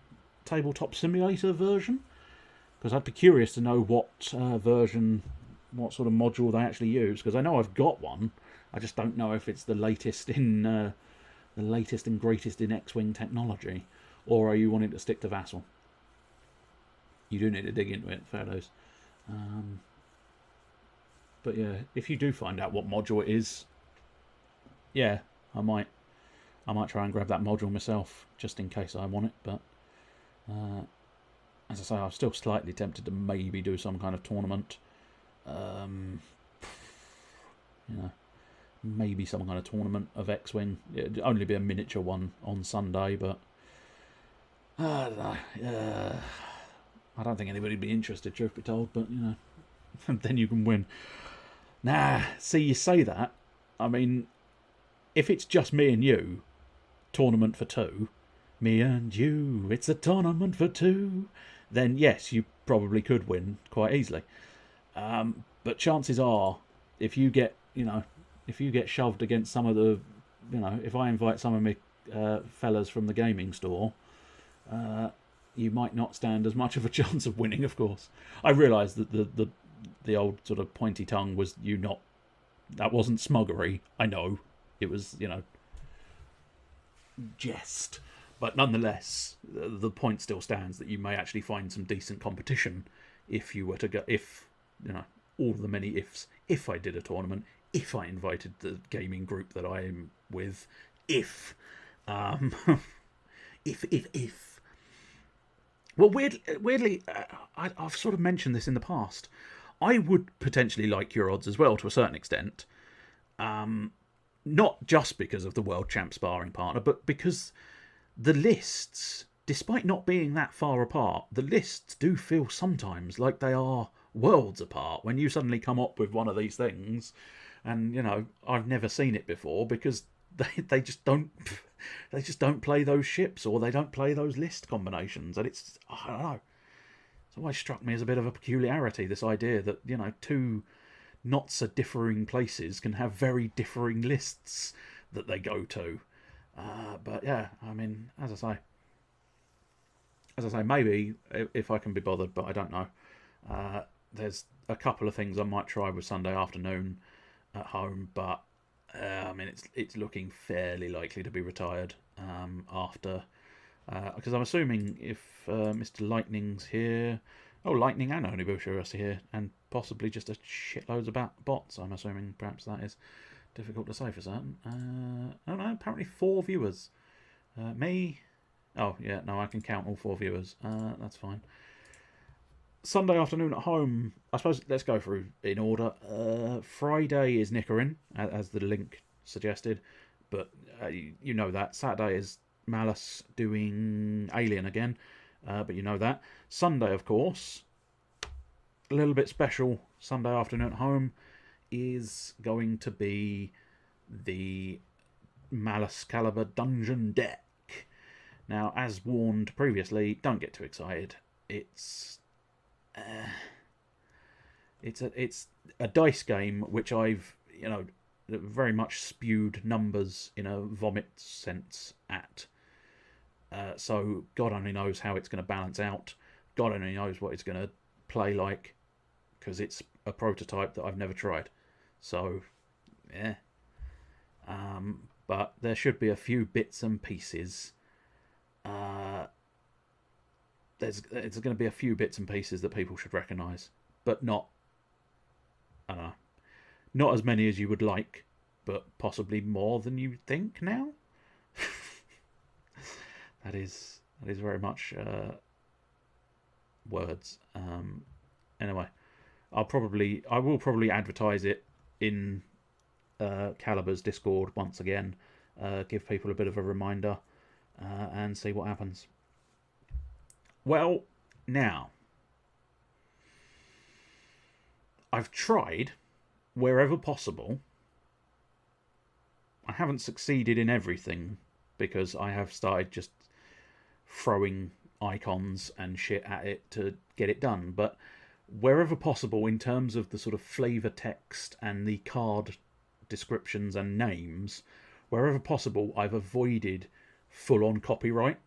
Speaker 1: Tabletop Simulator version? Because I'd be curious to know what version, what sort of module they actually use. Because I know I've got one, I just don't know if it's the latest and greatest in X-Wing technology, or are you wanting to stick to Vassal? You do need to dig into it, fellows. But yeah, if you do find out what module it is, yeah, I might try and grab that module myself, just in case I want it. But as I say, I'm still slightly tempted to maybe do some kind of tournament. You know, maybe some kind of tournament of X-Wing. It'd only be a miniature one on Sunday, but I don't know. I don't think anybody'd be interested, truth be told. But you know, then you can win. Nah, see, you say that. I mean, if it's just me and you, tournament for 2, me and you, it's a tournament for 2, then yes, you probably could win quite easily. But chances are, if you get shoved against some of the, if I invite some of my fellas from the gaming store, you might not stand as much of a chance of winning, of course. I realise that the old sort of pointy tongue was that wasn't smuggery. I know. It was, jest. But nonetheless, the point still stands that you may actually find some decent competition if you were to go, all the many ifs. If I did a tournament, if I invited the gaming group that I am with, if. Well, weirdly, I've sort of mentioned this in the past. I would potentially like your odds as well, to a certain extent. Not just because of the world champ sparring partner, but because the lists, despite not being that far apart, the lists do feel sometimes like they are worlds apart when you suddenly come up with one of these things. And, I've never seen it before because they just don't play those ships, or they don't play those list combinations. And it's, I don't know, it's always struck me as a bit of a peculiarity, this idea that, two not so differing places can have very differing lists that they go to. But yeah, I mean, as I say, maybe if I can be bothered, but I don't know. There's a couple of things I might try with Sunday afternoon at home, but I mean, it's looking fairly likely to be retired after, because I'm assuming if Mr. Lightning's here, Lightning and Onibusha are here, and possibly just a shitloads of bots. I'm assuming perhaps that is difficult to say for certain. I don't know. Apparently 4 viewers. Me. Oh yeah, no, I can count all 4 viewers. That's fine. Sunday afternoon at home, I suppose let's go through in order. Friday is Nickering, as the link suggested. but you know that. Saturday is Malice doing Alien again, but you know that. Sunday, of course, a little bit special Sunday afternoon at home, is going to be the Malice Caliber Dungeon Deck. Now, as warned previously, don't get too excited. It's a dice game which I've, you know, very much spewed numbers in a vomit sense at. So God only knows how it's going to balance out. God only knows what it's going to play like, because it's a prototype that I've never tried. So, yeah. But there should be a few bits and pieces. There's going to be a few bits and pieces that people should recognise, but not, I don't know, not as many as you would like, but possibly more than you think now. That is very much words. Anyway, I will probably advertise it in Caliber's Discord once again, give people a bit of a reminder, and see what happens. Well, now, I've tried wherever possible. I haven't succeeded in everything, because I have started just throwing icons and shit at it to get it done, but wherever possible, in terms of the sort of flavour text and the card descriptions and names, wherever possible, I've avoided full-on copyright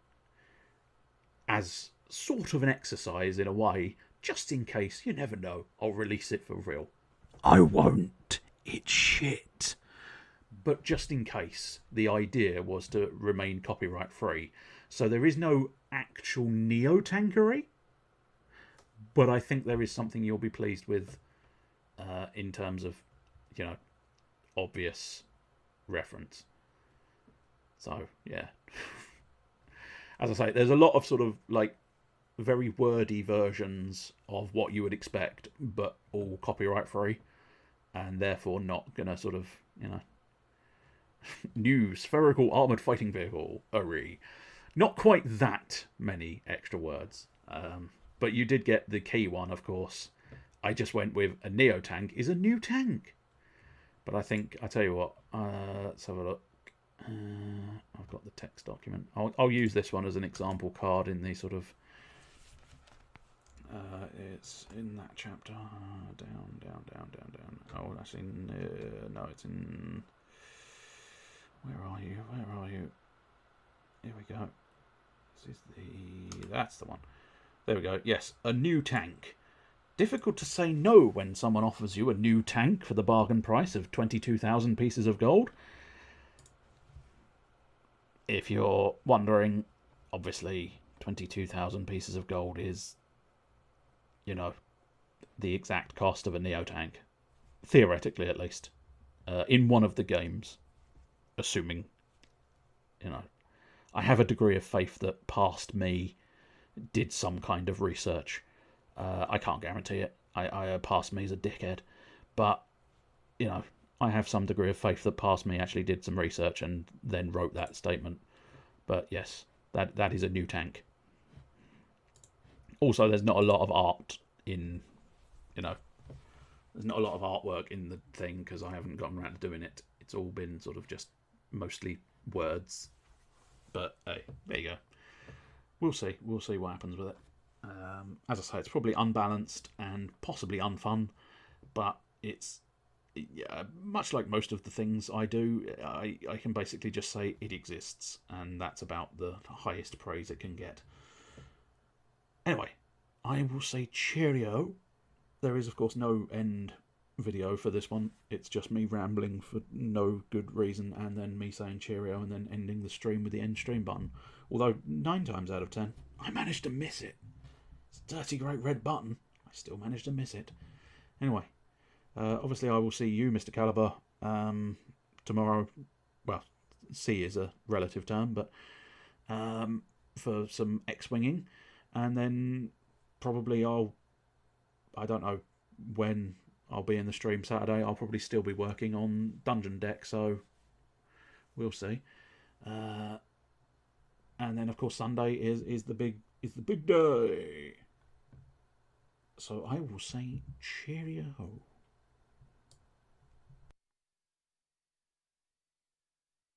Speaker 1: as sort of an exercise in a way, just in case. You never know, I'll release it for real. I won't, it's shit. But just in case, the idea was to remain copyright free. So there is no actual neo-tankery, but I think there is something you'll be pleased with in terms of, you know, obvious reference. So, yeah. As I say, there's a lot of sort of, like, very wordy versions of what you would expect, but all copyright free, and therefore not gonna sort of, you know, new spherical armoured fighting vehicle, not quite that many extra words. But you did get the key one, of course. I just went with a neo-tank is a new tank. But I think, I tell you what, let's have a look. I've got the text document. I'll use this one as an example card in the sort of... it's in that chapter. Down. Oh, actually, no, it's in... Where are you? Here we go. This is that's the one. There we go. Yes, a new tank. Difficult to say no when someone offers you a new tank for the bargain price of 22,000 pieces of gold. If you're wondering, obviously 22,000 pieces of gold is, you know, the exact cost of a Neo tank. Theoretically, at least. In one of the games. Assuming, you know, I have a degree of faith that past me did some kind of research. I can't guarantee it. Past me is a dickhead. But, you know, I have some degree of faith that past me actually did some research and then wrote that statement. But yes, that is a new tank. Also, there's not a lot of art in, you know, there's not a lot of artwork in the thing because I haven't gotten around to doing it. It's all been sort of just mostly words. But hey, there you go. We'll see what happens with it. As I say, it's probably unbalanced and possibly unfun, but it's, yeah, much like most of the things I do, I can basically just say it exists, and that's about the highest praise it can get. Anyway, I will say cheerio. There is, of course, no end video for this one. It's just me rambling for no good reason, and then me saying cheerio, and then ending the stream with the end stream button. Although 9 times out of 10, I managed to miss it. It's a dirty great red button. I still managed to miss it. Anyway, obviously I will see you, Mr. Caliber, tomorrow. Well, see is a relative term, but for some X-winging, and then probably I don't know when I'll be in the stream Saturday. I'll probably still be working on Dungeon Deck, so We'll see. And then, of course, Sunday is the big day. So I will say cheerio.